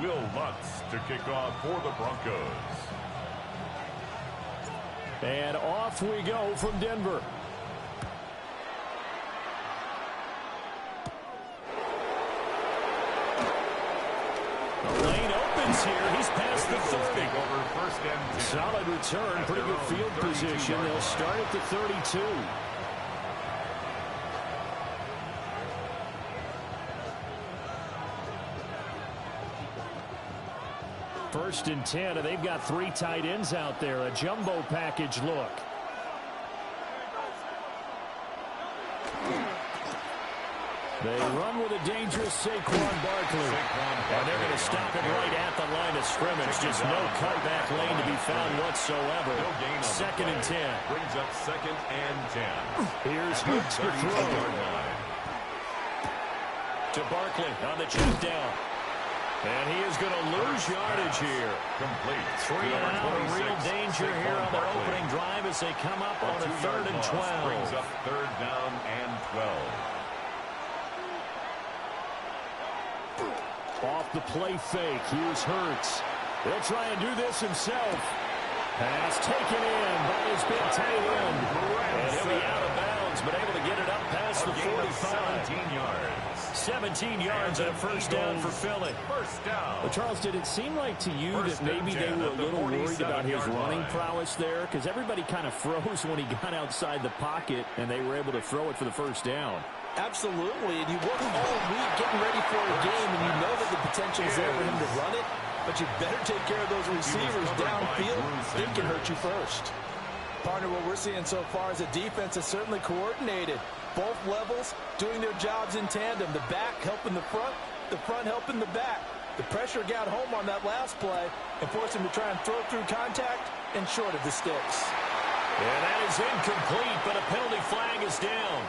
Will Lutz to kick off for the Broncos. And off we go from Denver. The lane opens here. He's past the 30. Solid return. Pretty good field position. They'll start at the 32. First and 10, and they've got 3 tight ends out there. A jumbo package look. They run with a dangerous Saquon Barkley. And they're going to stop it right at the line of scrimmage. Just no cutback lane to be found whatsoever. Second and 10. Brings up second and 10. Here's Hooks to throw. To Barkley on the check down. And he is going to lose yardage here. Complete. 3 and out, a real danger here on their opening drive as they come up on a 3rd and 12. Brings up 3rd down and 12. Off the play fake, here's Hurts. He'll try and do this himself. Pass taken in by his big tight end. And he'll be out of bounds, but able to get it up past the 45. 17 yards. 17 yards and a first down for Philly. First down. Well, Charles, did it seem like to you that maybe they were a little worried about his running prowess there? Because everybody kind of froze when he got outside the pocket, and they were able to throw it for the first down. Absolutely, and you work all week getting ready for a game, and you know that the potential is there for him to run it, but you better take care of those receivers downfield. They can hurt you first. Partner, what we're seeing so far is a defense that's certainly coordinated. Both levels doing their jobs in tandem. The back helping the front helping the back. The pressure got home on that last play and forced him to try and throw through contact and short of the sticks. And that is incomplete, but a penalty flag is down.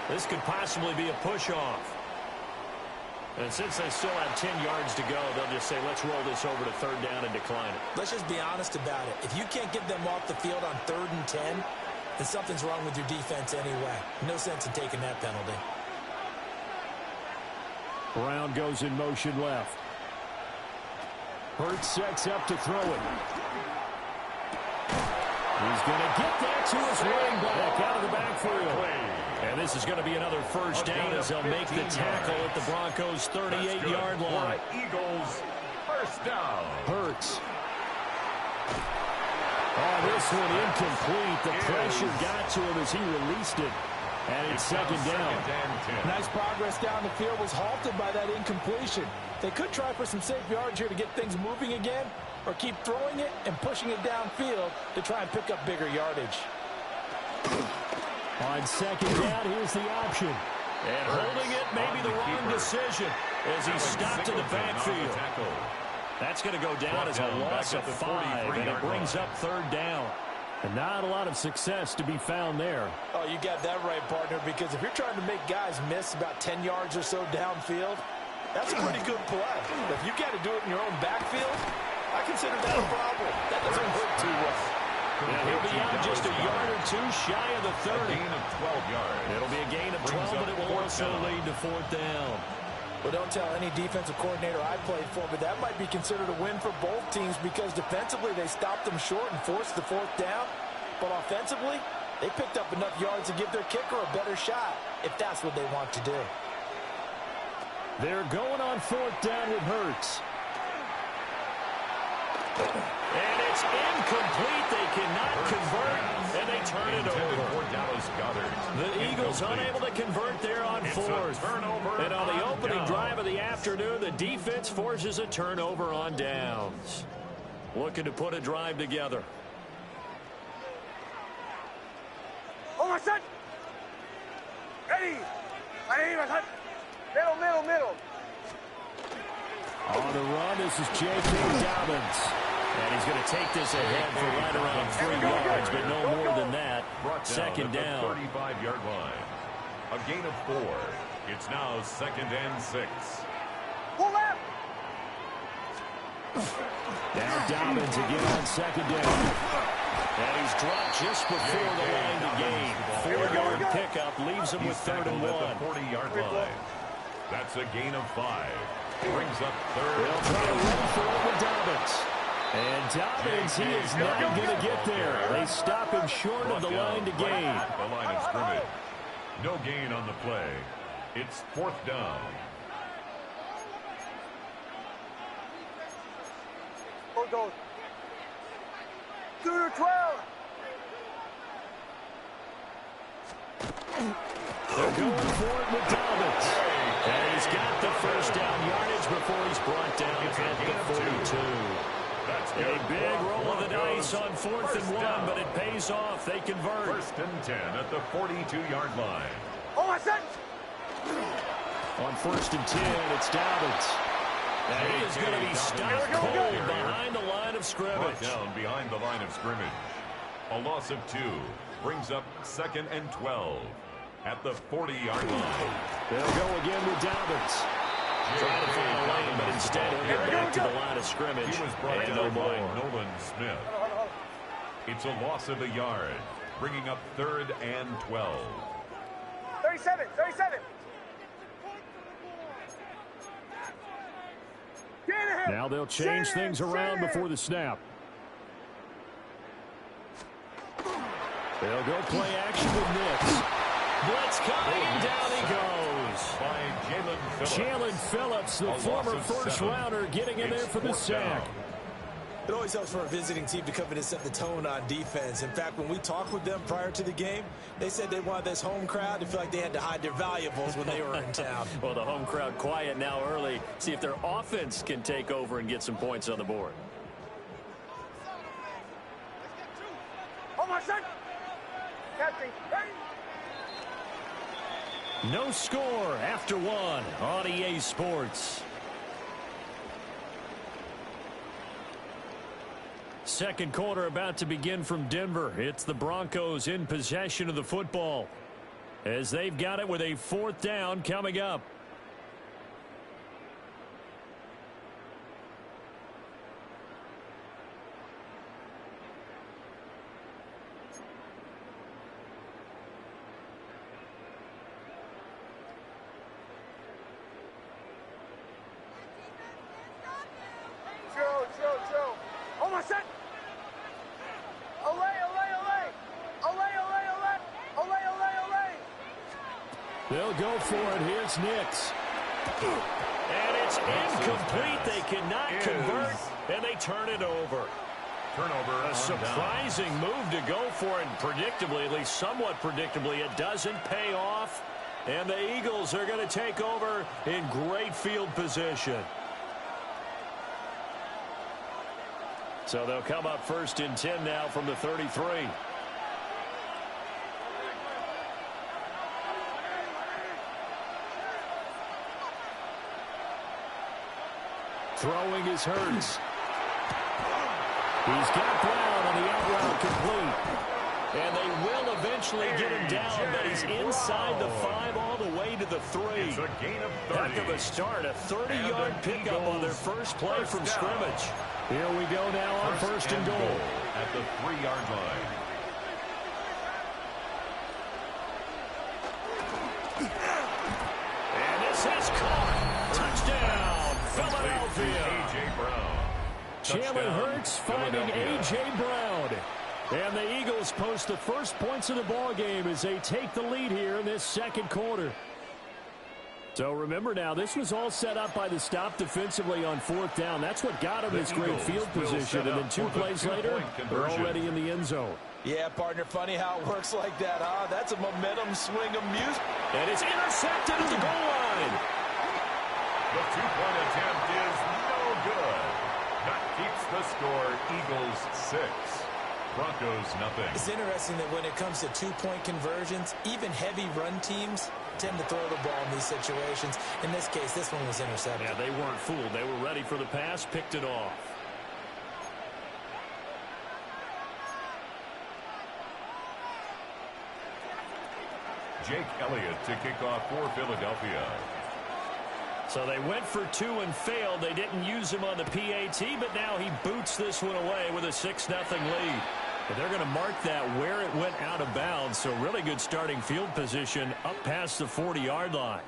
This could possibly be a push-off. And since they still have 10 yards to go, they'll just say, let's roll this over to 3rd down and decline it. Let's just be honest about it. If you can't get them off the field on 3rd and 10, then something's wrong with your defense anyway. No sense in taking that penalty. Brown goes in motion left. Hurts sets up to throw it. He's going to get that to his running back out of the backfield. And this is going to be another first down as they'll make the tackle at the Broncos' 38-yard line. Eagles, first down. Hurts. Oh, this one incomplete. The pressure got to him as he released it. And it's second down. Nice progress down the field was halted by that incompletion. They could try for some safe yards here to get things moving again, or keep throwing it and pushing it downfield to try and pick up bigger yardage. On second down, here's the option. And holding it may be the wrong decision as he stopped in the backfield. That's going to go down as a loss of 5, and it brings up 3rd down. And not a lot of success to be found there. Oh, you got that right, partner, because if you're trying to make guys miss about 10 yards or so downfield, that's a pretty good play. But if you got to do it in your own backfield, I consider that a problem. That doesn't work too well. And he'll be out just a yard or two shy of the 30. A gain of 12 yards. It'll be a gain of 12, but it will also lead to 4th down. Well, don't tell any defensive coordinator I played for, but that might be considered a win for both teams because defensively they stopped them short and forced the 4th down. But offensively, they picked up enough yards to give their kicker a better shot if that's what they want to do. They're going on 4th down with Hurts. And it's incomplete. They cannot convert, and they turn it over. The Eagles unable to convert there on 4th. And on the opening drive of the afternoon, the defense forces a turnover on downs. Looking to put a drive together. Oh, my son! Ready! Ready, my son! Middle, middle, middle. On the run, this is J.K. Dobbins. And he's going to take this ahead for right around 3 yards, but no more than that. Second down. 35-yard line. A gain of 4. It's now 2nd and 6. Pull left! Now Dobbins again on 2nd down. And he's dropped just before the line to gain. 4-yard pickup leaves him with 3rd and 1. At the 40-yard line. That's a gain of 5. brings up third. They'll try to run for it with Dobbins. And Dobbins, he is not going to get there. They stop him short of the line to gain. The line of scrimmage. No gain on the play. It's fourth down. Go. 2 to 12. They're going for it with Dobbins. And he's got the first down yardage before he's brought down at the 42. A big roll of the dice on 4th and 1, but it pays off. They convert. 1st and 10 at the 42-yard line. Oh, my son. On 1st and 10, it's Dobbins. And he is going to be stopped cold behind the line of scrimmage. Brought down behind the line of scrimmage. A loss of 2 brings up 2nd and 12 at the 40-yard line. They'll go again with Dobbins. Trying to find a lane, but instead he'll get back to the line of scrimmage. He was brought down by Nolan Smith. It's a loss of a yard, bringing up 3rd and 12. 37. Now they'll change things around before the snap. They'll go play action with Nix. Blitz coming, and down he goes. By Jalen Phillips, the former first-rounder, getting in there for the sack. It always helps for a visiting team to come in and set the tone on defense. In fact, when we talked with them prior to the game, they said they wanted this home crowd to feel like they had to hide their valuables when they were in town. Well, the home crowd quiet now early. See if their offense can take over and get some points on the board. Oh, my son. Captain. No score after 1 on EA Sports. Second quarter about to begin from Denver. It's the Broncos in possession of the football as they've got it with a 4th down coming up. Chill. Oh, my son. They'll go for it. Here's Nix. And it's incomplete. They cannot convert, and they turn it over. Turnover. A surprising move to go for it. Predictably, at least somewhat predictably, it doesn't pay off. And the Eagles are going to take over in great field position. So they'll come up 1st and 10 now from the 33. Throwing is Hurts. He's got Brown on the out route complete. And they will eventually get him down, but he's inside the 5 all the way to the 3. It's a gain of 30. Heck of a start, a 30-yard pickup on their first play from scrimmage. Here we go now on 1st and goal. At the 3-yard line. And this is caught. Touchdown, Philadelphia. A.J. Brown. Jalen Hurts finding A.J. Brown. And the Eagles post the first points of the ball game as they take the lead here in this second quarter. So remember now, this was all set up by the stop defensively on 4th down. That's what got them this great field position. And then 2 plays later, they're already in the end zone. Yeah, partner, funny how it works like that, huh? That's a momentum swing of music. And it's intercepted at the goal line. The 2-point attempt is no good. That keeps the score Eagles 6. Broncos nothing. It's interesting that when it comes to 2-point conversions, even heavy run teams tend to throw the ball in these situations. In this case, this one was intercepted. Yeah, they weren't fooled. They were ready for the pass, picked it off. Jake Elliott to kick off for Philadelphia. So they went for 2 and failed. They didn't use him on the PAT, but now he boots this one away with a 6-0 lead. But they're going to mark that where it went out of bounds. So really good starting field position up past the 40-yard line.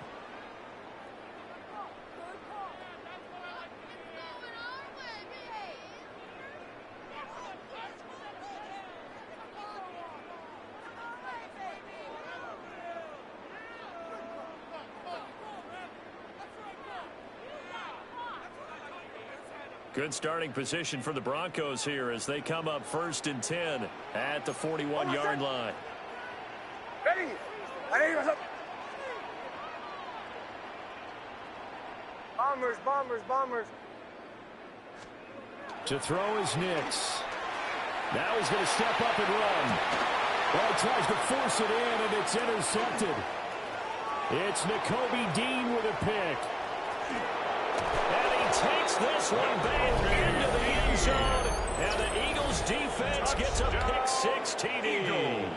Good starting position for the Broncos here as they come up 1st and 10 at the 41-yard line. Ready? Ready? What's up? Bombers, bombers, bombers. To throw is Nix. Now he's going to step up and run. Well, he tries to force it in, and it's intercepted. It's Nakobe Dean with a pick. And he takes this one back into the end zone. And the Eagles defense gets a pick 6 TD.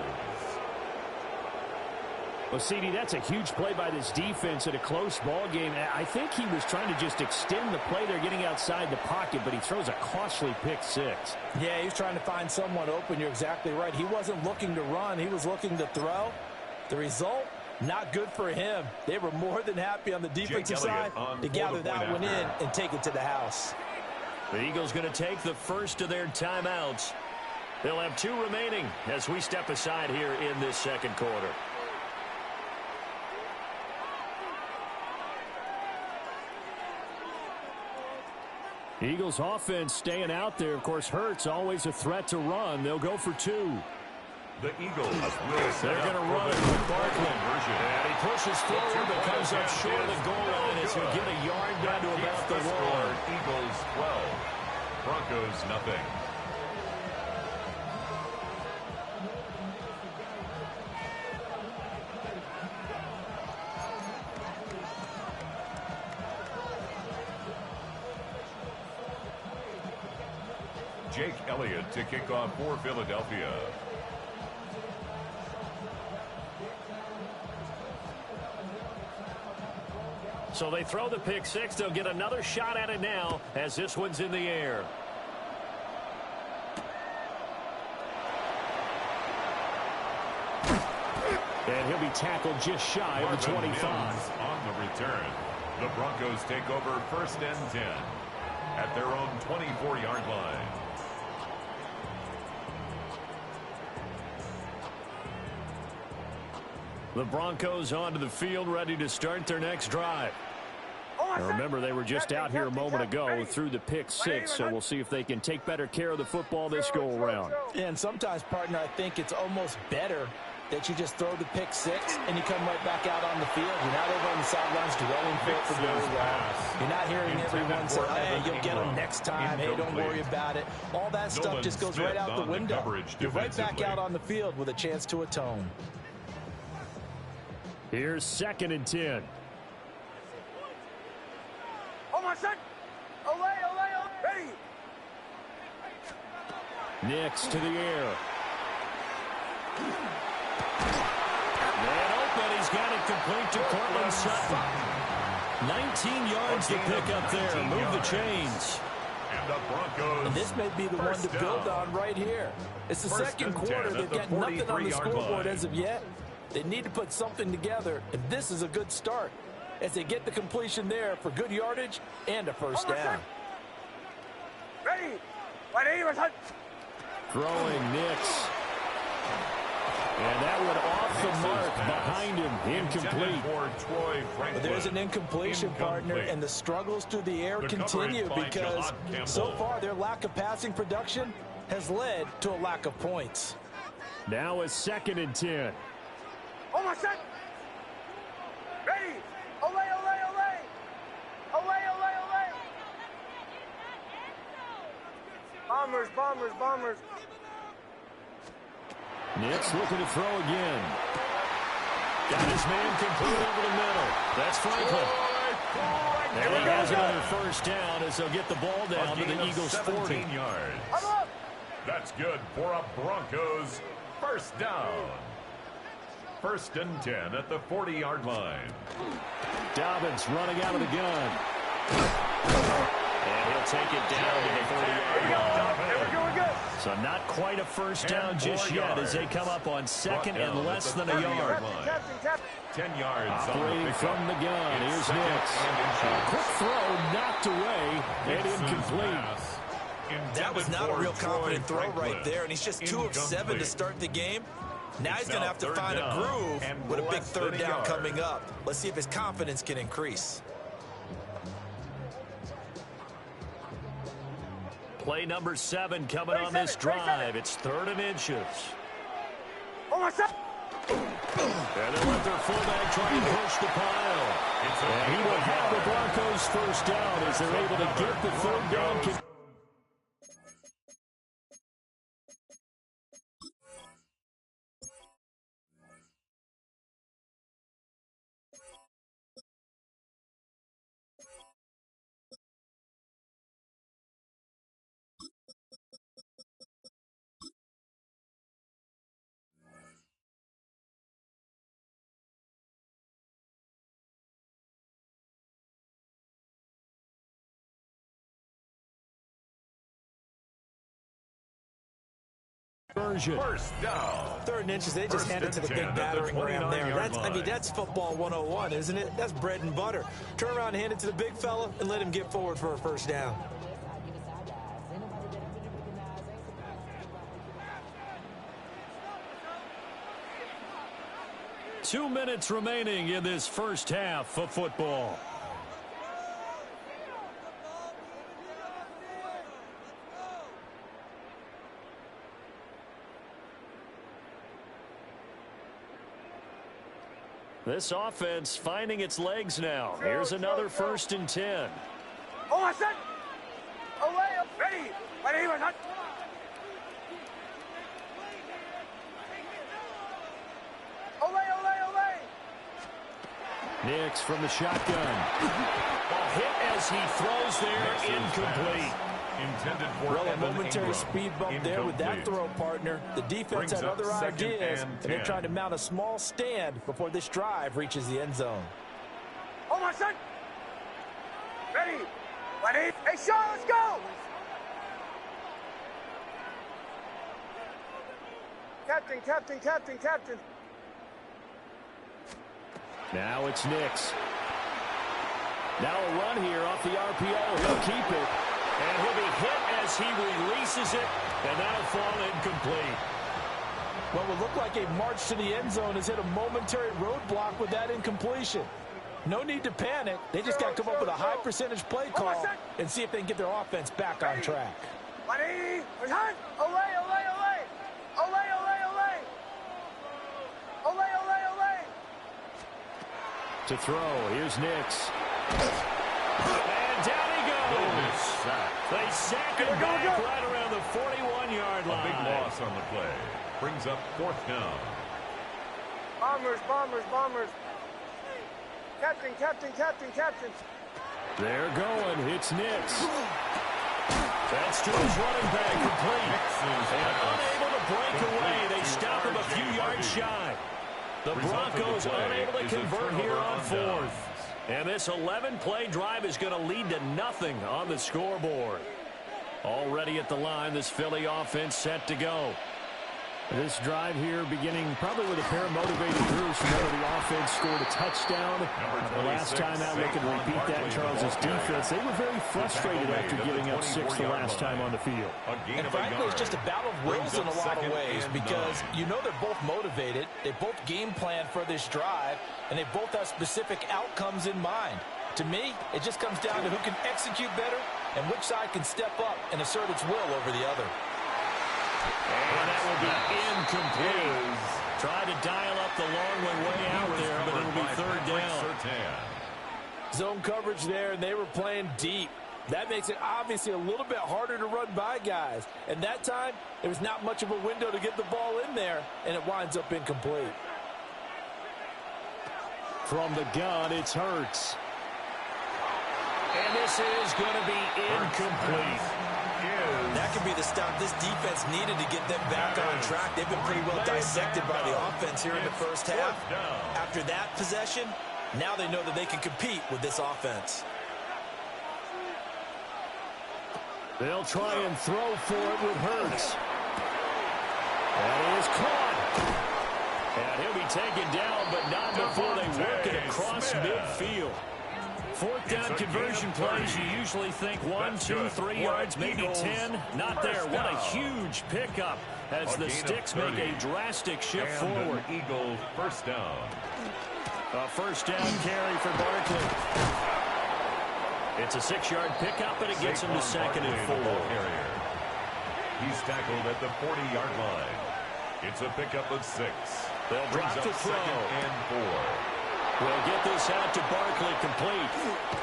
Well, CD, that's a huge play by this defense in a close ball game. I think he was trying to just extend the play there, getting outside the pocket, but he throws a costly pick 6. Yeah, he was trying to find someone open. You're exactly right. He wasn't looking to run. He was looking to throw. The result, not good for him. They were more than happy on the defensive side to gather that one in and take it to the house. The Eagles going to take the first of their timeouts. They'll have 2 remaining as we step aside here in this second quarter. Eagles offense staying out there. Of course, Hurts always a threat to run. They'll go for 2. The Eagles will They're going to run it with Barkley. And he pushes forward but comes up short of the goal line as he'll get a yard down to about the 1. Eagles 12. Broncos nothing. Jake Elliott to kick off for Philadelphia. So they throw the pick 6. They'll get another shot at it now as this one's in the air. And he'll be tackled just shy of the 25. On the return, the Broncos take over 1st and 10 at their own 24-yard line. The Broncos onto the field, ready to start their next drive. Now remember, they were just out here a moment ago through the pick 6, so we'll see if they can take better care of the football this go-around. And sometimes, partner, I think it's almost better that you just throw the pick 6 and you come right back out on the field. You're not over on the sidelines dwelling for it for very long. You're not hearing everyone say, hey, you'll get them next time. Hey, don't worry about it. All that stuff just goes right out the window. You're right back out on the field with a chance to atone. Here's 2nd and 10. Oh, my son. Away, away, away. Ready. Nix to the air. Man open. He's got it complete to Cortland Sutton. 19 yards to pick up there. Move the chains. And the Broncos. And this may be the one to build on right here. It's the second quarter. They've got nothing on the scoreboard as of yet. They need to put something together, and this is a good start as they get the completion there for good yardage and a first down. Ready. Ready. What's up? Throwing Nix. And that one off the mark behind him. Incomplete. But there's an incompletion, partner, and the struggles through the air continue because so far their lack of passing production has led to a lack of points. Now it's 2nd and 10. Oh, my son. Ready. Away, away, away. Away, away, away. Bombers, bombers, bombers. Nix looking to throw again. Got his man complete over the middle. That's Franklin. And he has another first down as they'll get the ball down to the Eagles' 40. Yards. That's good for a Broncos first down. 1st and 10 at the 40-yard line. Dobbins running out of the gun. And he'll take it down to the 30-yard line. So not quite a first down just yet as they come up on 2nd and less than a yard. 10 yards. Operating from the gun. Here's Nix. Quick throw knocked away and incomplete. That was not a real confident throw right there, and he's just 2 of 7 to start the game. Now he's going to have to find a groove with a big 3rd down coming up. Let's see if his confidence can increase. Play number 7 coming on this drive. It's 3rd and inches. On set. And they'll let their fullback try and push the Powell. And he will have the Broncos first down as they're able to get the 3rd down. First down. 3rd and inches, they just hand it to the big battering ram there. That's football 101, isn't it? That's bread and butter. Turn around and hand it to the big fella and let him get forward for a first down. Two minutes remaining in this first half of football. This offense finding its legs now. Here's another 1st and 10. On set. Away. Ready. Ready. We're not. Away. Nix from the shotgun. Ball hit as he throws there, incomplete. Intended for Well, a momentary speed bump there with that throw, partner. The defense had other ideas, and they're trying to mount a small stand before this drive reaches the end zone. On set. Ready. Ready. Hey, Sean, let's go. Captain. Now it's Nix. Now a run here off the RPO. He'll keep it. And he'll be hit as he releases it. And that'll fall incomplete. What will look like a march to the end zone has hit a momentary roadblock with that incompletion. No need to panic. They just got to come up with a high percentage play call and see if they can get their offense back on track. Ready. Return. Away. To throw, here's Nix. And down he goes. They sack him back right around the 41-yard line. A big loss on the play. Brings up 4th down. Bombers. Captain. They're going. It's Nix. That's to his running back, complete. And unable to break away. They stop him a few yards shy. The Broncos unable to convert here on 4th. And this 11-play drive is going to lead to nothing on the scoreboard. Already at the line, this Philly offense set to go. This drive here beginning probably with a pair of motivated groups. Remember, the offense scored a touchdown. The last time out, they could repeat that in Charles's defense. They were very frustrated after giving up 6 the last time on the field. And frankly, it's just a battle of wills in a lot of ways because you know they're both motivated. They both game plan for this drive, and they both have specific outcomes in mind. To me, it just comes down to who can execute better and which side can step up and assert its will over the other. And that will be incomplete. Try to dial up the long way out there, but it'll be 3rd down. Zone coverage there, and they were playing deep. That makes it obviously a little bit harder to run by guys. And that time, there was not much of a window to get the ball in there, and it winds up incomplete. From the gun, it's Hurts. And this is going to be incomplete. That could be the stop this defense needed to get them back on track. They've been pretty well dissected by the offense here in the first half. After that possession, now they know that they can compete with this offense. They'll try and throw for it with Hurts. That is caught. And he'll be taken down, but not before they work it across midfield. 4th down conversion plays, you usually think 1, 2, 3 yards, maybe 10. Not there. What a huge pickup as the Sticks make a drastic shift forward. Eagle first down. A first down carry for Barkley. It's a 6-yard pickup, and it gets him to 2nd and 4. He's tackled at the 40-yard line. It's a pickup of 6. They'll drop to throw. 2nd and 4. We'll get this out to Barkley, complete.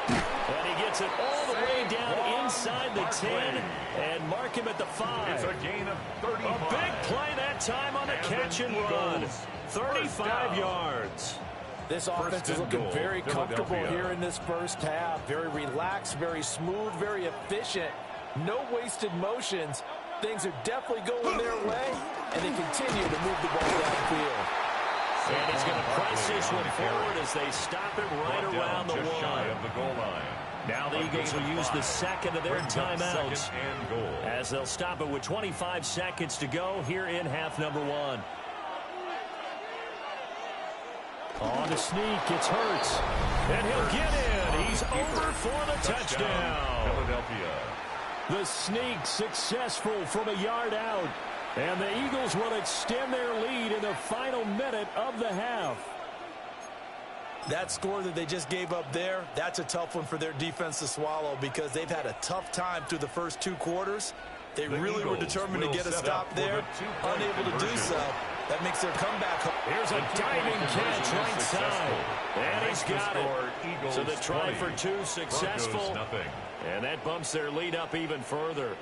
And he gets it all the way down inside the 10 and mark him at the 5. It's a gain of 35. A big play that time on the catch and run. 35 yards. This offense is looking very comfortable here in this first half. Very relaxed, very smooth, very efficient. No wasted motions. Things are definitely going their way, and they continue to move the ball downfield. And he's going to press this one forward as they stop it right around the just shy one. of the goal line. Now the Eagles will use the second of their timeouts And goal. as they'll stop it with 25 seconds to go here in half number 1. On the sneak, it's Hurts. And he'll get in. He's over for the touchdown. Philadelphia. The sneak successful from a yard out. And the Eagles will extend their lead in the final minute of the half. That score that they just gave up there, that's a tough one for their defense to swallow because they've had a tough time through the first 2 quarters. They really were determined to get a stop there, unable to do so. That makes their comeback. Here's a diving catch right side. And he's got it. So the try for 2 successful. And that bumps their lead up even further.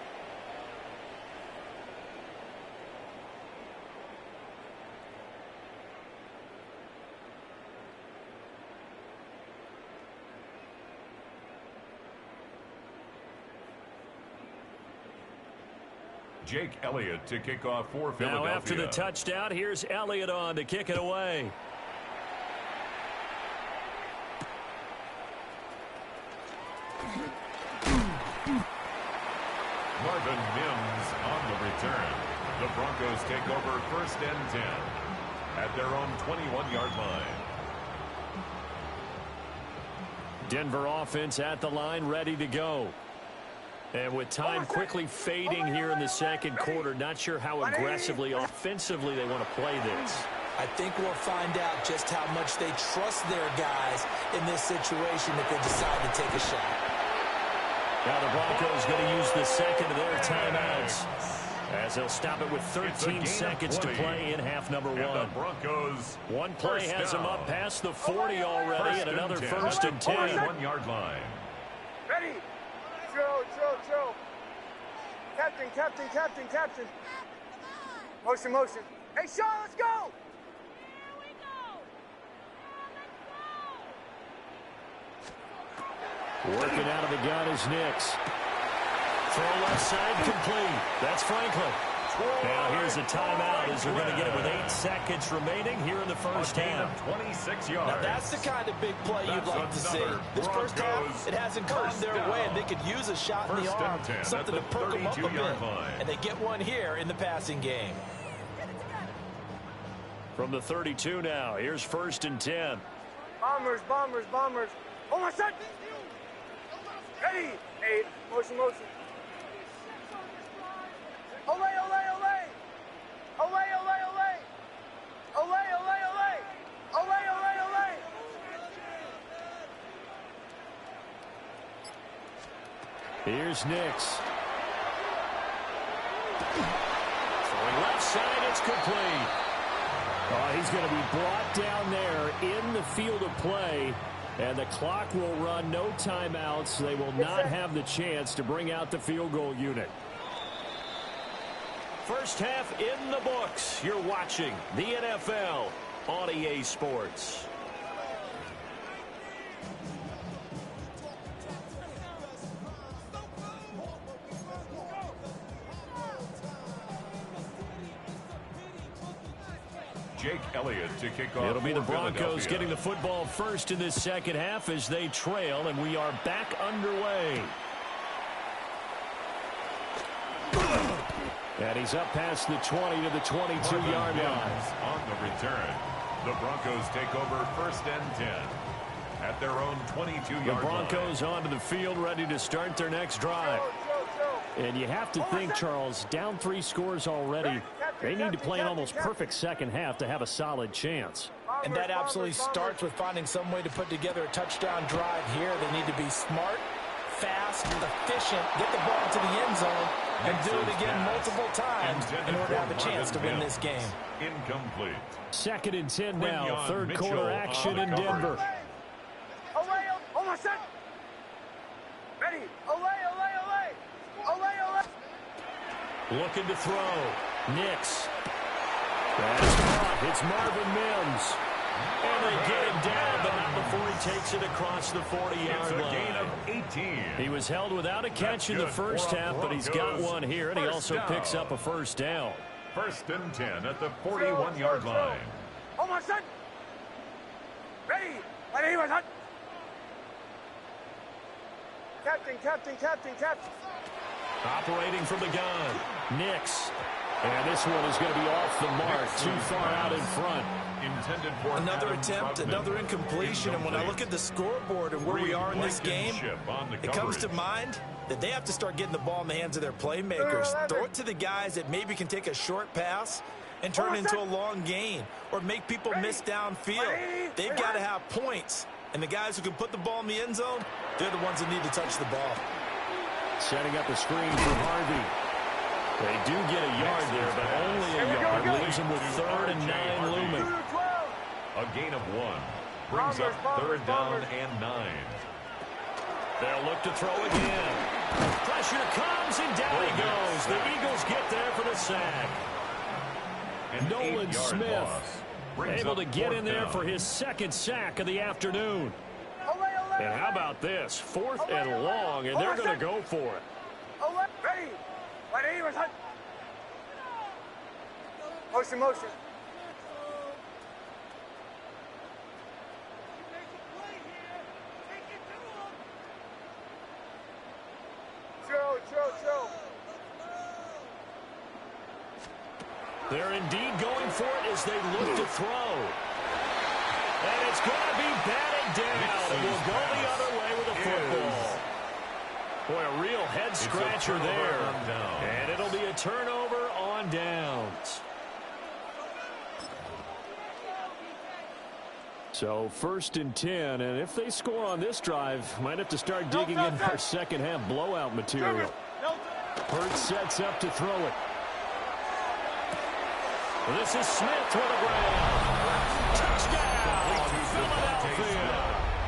Jake Elliott to kick off for Philadelphia. Now after the touchdown, here's Elliott on to kick it away. Marvin Mims on the return. The Broncos take over 1st and 10 at their own 21-yard line. Denver offense at the line, ready to go. And with time quickly fading here in the second quarter, not sure how aggressively, offensively they want to play this. I think we'll find out just how much they trust their guys in this situation if they decide to take a shot. Now the Broncos going to use the second of their timeouts as they'll stop it with 13 seconds to play in half number 1. The Broncos. One play has them up past the 40 already, and another 1st and 10. 1-yard line. Ready? Chill. Captain. Motion. Hey, Sean, let's go! Working out of the gun is Nix. Throw left side, complete. That's Franklin. Now here's a timeout as they're going to get it with 8 seconds remaining here in the first half. 26 yards. Now that's the kind of big play you'd like to see. This first half, it hasn't gone their way, and they could use a shot in the arm, something to perk them up a bit. And they get one here in the passing game. From the 32 now, here's 1st and 10. Bombers. Oh, my son! Ready? 8. Motion. Olay! Here's Nix. Throwing left side, it's complete. He's going to be brought down there in the field of play. And the clock will run, no timeouts. They will not have the chance to bring out the field goal unit. First half in the books. You're watching the NFL on EA Sports. Jake Elliott to kick off. It'll be the Broncos getting the football first in this second half as they trail, and we are back underway. And he's up past the 20 to the 22-yard line. On the return, the Broncos take over 1st and 10 at their own 22-yard line. The Broncos onto the field, ready to start their next drive. And you have to think, Charles, down 3 scores already. They need to play an almost perfect second half to have a solid chance. And that absolutely starts with finding some way to put together a touchdown drive here. They need to be smart, fast, efficient, get the ball to the end zone, and do it again multiple times in order to have a chance to win this game. Incomplete. 2nd and 10 now. Third quarter action in Denver. Away, almost set. Ready. Away, away, away. Away, away. Looking to throw. Nix. That's caught. It's Marvin Mims. And they get him down, but not before he takes it across the 40-yard line. It's a gain of 18. He was held without a catch in the first half, but he's got one here, and he also picks up a first down. 1st and 10 at the 41-yard line. Almost set. Ready. Ready, was hot. Captain, captain, captain, captain. Operating from the gun. Nix. And this one is going to be off the mark, too far out in front. Intended for another attempt, another incompletion. And when I look at the scoreboard and where we are in this game, it comes to mind that they have to start getting the ball in the hands of their playmakers. Throw it to the guys that maybe can take a short pass and turn it into a long gain or make people miss downfield. They've got to have points. And the guys who can put the ball in the end zone, they're the ones that need to touch the ball. Setting up a screen for Harvey. They do get a yard there, but only a yard. Leaves them with 3rd and 9 looming. A gain of 1. Brings up 3rd down and 9. They'll look to throw again. Pressure comes, and down he goes. The Eagles get there for the sack. Nolan Smith able to get in there for his 2nd sack of the afternoon. And how about this? 4th and long, and they're going to go for it. Ready. Ready, was hot. Motion, motion. Throw. They're indeed going for it as they look to throw. And it's going to be batted down. And we'll go the other way with the football. Boy, a real head-scratcher there. And it'll be a turnover on downs. So 1st and 10, and if they score on this drive, might have to start digging in our second-half blowout material. Hurts sets up to throw it. This is Smith for the ground. Touchdown, Philadelphia.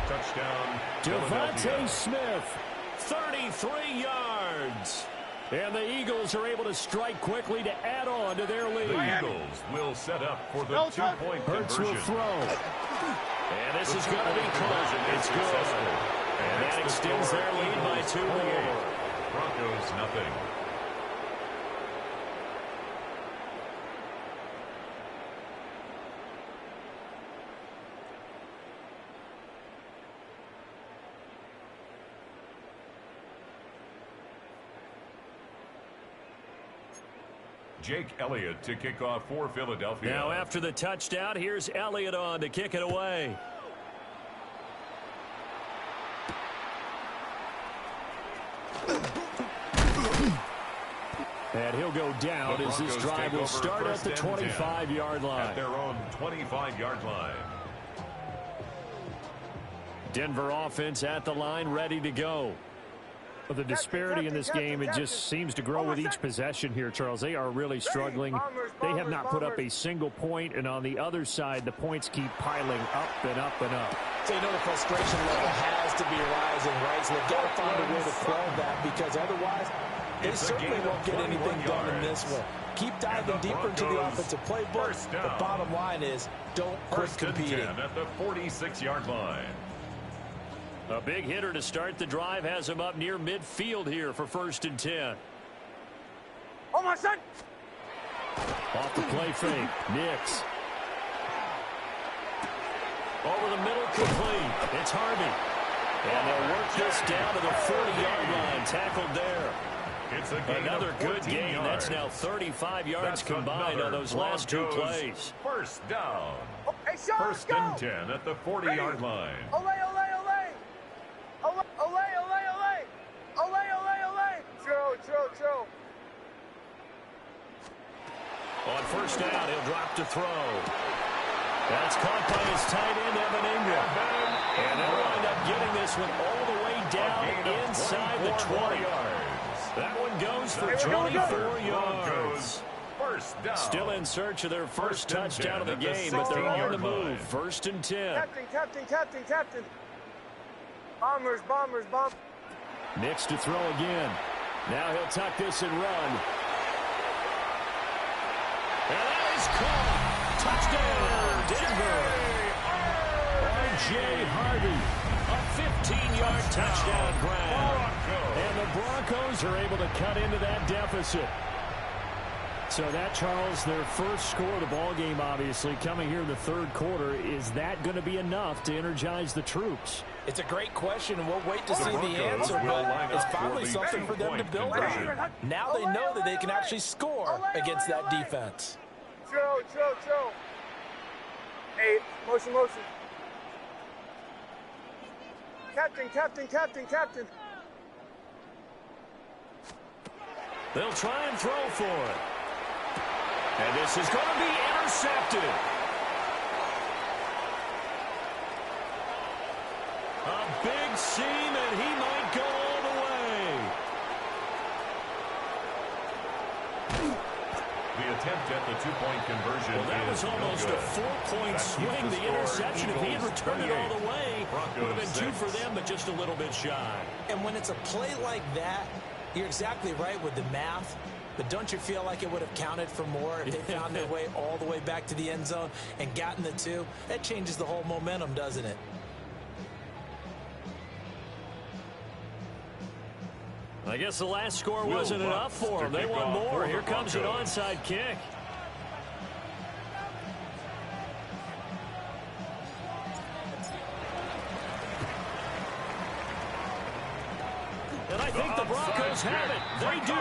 Touchdown, Devontae Smith, 33 yards. And the Eagles are able to strike quickly to add on to their lead. The Eagles will set up for the 2-point Hurts conversion. will throw. And this is going to be close. It's good. And that extends their lead by 2 more. Broncos, nothing. Jake Elliott to kick off for Philadelphia. Now after the touchdown, here's Elliott on to kick it away. And he'll go down as this drive will start at the 25-yard line. At their own 25-yard line. Denver offense at the line, ready to go. Well, the disparity in this game, it just seems to grow with each possession here, Charles. They are really struggling. They have not put up a single point, and on the other side, the points keep piling up and up and up. So you know the frustration level has to be rising, right? So they've got to find a way to quell that, because otherwise they certainly won't get anything done in this one. Keep diving deeper into the offensive playbook. The bottom line is don't quit competing. At the 46-yard line. A big hitter to start the drive has him up near midfield here for 1st and 10. Oh, my son! Off the play fake. Nix. Over the middle, complete. It's Harvey. And they'll work this down to the 40-yard line. Tackled there. It's a gain another good gain. Yards. That's now 35 yards combined on those last 2 plays. 1st down. Oh, hey, Sean, 1st and 10 at the 40-yard line. Olay. Throw. On 1st down, he'll drop to throw. That's caught by his tight end, Evan Ingram. And they'll wind up getting this one all the way down inside the 20 yards. That one goes for 24 yards. First down. Still in search of their first touchdown of the game, but they're on the move. 1st and 10. Captain. Bombers. Nix to throw again. Now he'll tuck this and run. And that is caught. Touchdown, Denver. R.J. Harvey, a 15-yard touchdown grab. And the Broncos are able to cut into that deficit. So that, Charles, their first score of the ball game, obviously, coming here in the third quarter. Is that going to be enough to energize the troops? It's a great question, and we'll wait to see the answer, but it's finally something for them to build on. Now they know that they can actually score against that defense. Chill. Hey, motion. Captain. They'll try and throw for it. And this is going to be intercepted. A big seam, and he might go all the way. The attempt at the two-point conversion. Well, that was almost a 4-point swing. The interception, if he had returned it all the way, would have been 2 for them, but just a little bit shy. And when it's a play like that, you're exactly right with the math. But don't you feel like it would have counted for more if they found their way all the way back to the end zone and gotten the 2? That changes the whole momentum, doesn't it? I guess the last score wasn't enough for them. They want more. Here comes an onside kick. And I think the Broncos have it. They do.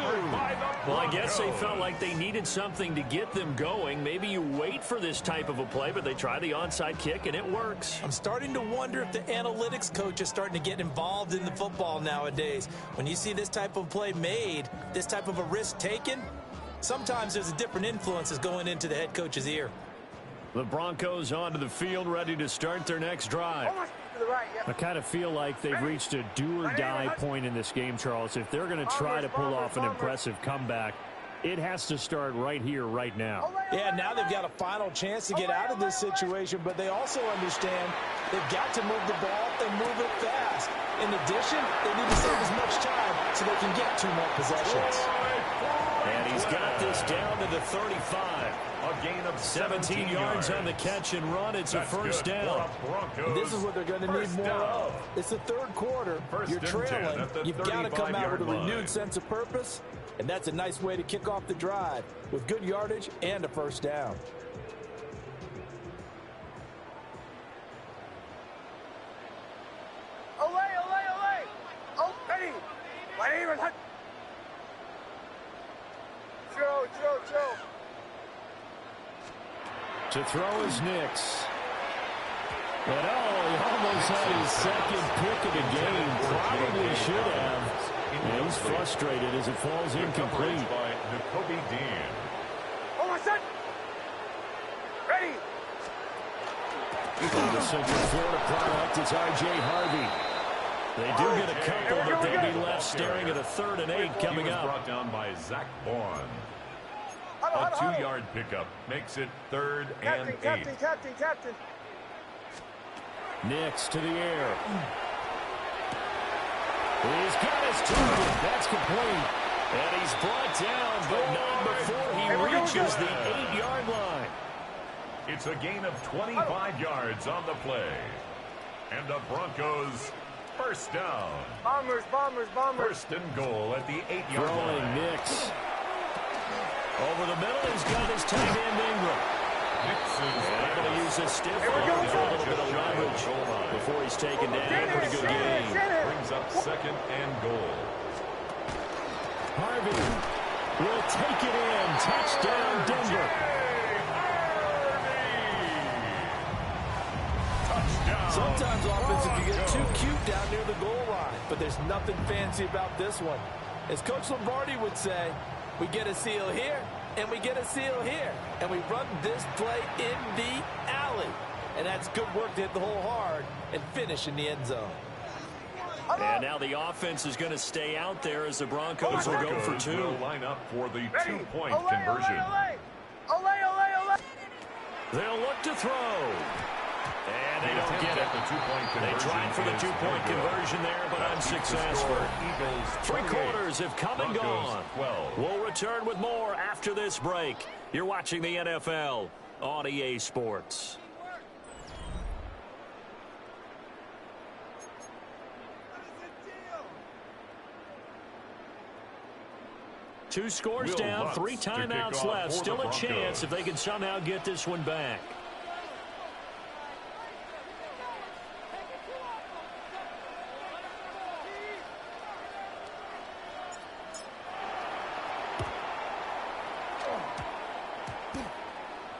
Well, I guess they felt like they needed something to get them going. Maybe you wait for this type of a play, but they try the onside kick, and it works. I'm starting to wonder if the analytics coach is starting to get involved in the football nowadays. When you see this type of play made, this type of a risk taken, sometimes there's a different influences going into the head coach's ear. The Broncos onto the field, ready to start their next drive. I kind of feel like they've reached a do-or-die point in this game, Charles. If they're going to try to pull off an impressive comeback, it has to start right here, right now. Yeah, now they've got a final chance to get out of this situation, but they also understand they've got to move the ball and move it fast. In addition, they need to save as much time so they can get 2 more possessions. And he's got this down to the 35. A gain of 17 yards on the catch and run. It's a first down. And this is what they're going to need more of. It's the third quarter. You're trailing. You've got to come out with a renewed sense of purpose, and that's a nice way to kick off the drive with good yardage and a first down. Olay. Oh, ready. Chill. To throw is Nix. But, he almost had his second pick of the game. Probably should have. And he's frustrated as it falls incomplete. By N'Kobe Dean. Set. Ready. From the Central Florida product, it's R.J. Harvey. They do get a couple, but they'll be left staring at a 3rd and 8 coming up. Brought down by Zach Bourne. A 2-yard pickup makes it 3rd and 8. Captain. Nix to the air. He's got his target. That's complete. And he's brought down, but not before he reaches the 8-yard line. It's a gain of 25 yards on the play. And the Broncos first down. Bombers. 1st and goal at the 8-yard line. Throwing Nix. Over the middle, he's got his tight end Ingram. Able to use a stiff arm to get a little bit of leverage before he's taken down. Pretty good game. Brings up 2nd and goal. Harvey will take it in. Touchdown, Denver. Sometimes offenses can get too cute down near the goal line, but there's nothing fancy about this one. As Coach Lombardi would say, we get a seal here, and we get a seal here, and we run this play in the alley. And that's good work to hit the hole hard and finish in the end zone. And now the offense is going to stay out there as the Broncos will go for two. Will line up for the two-point conversion. They'll look to throw. And they don't get it. They tried for the two-point conversion there, but unsuccessful. Three quarters have come and gone. We'll return with more after this break. You're watching the NFL on EA Sports. Two scores down, 3 timeouts left. Still a chance if they can somehow get this one back.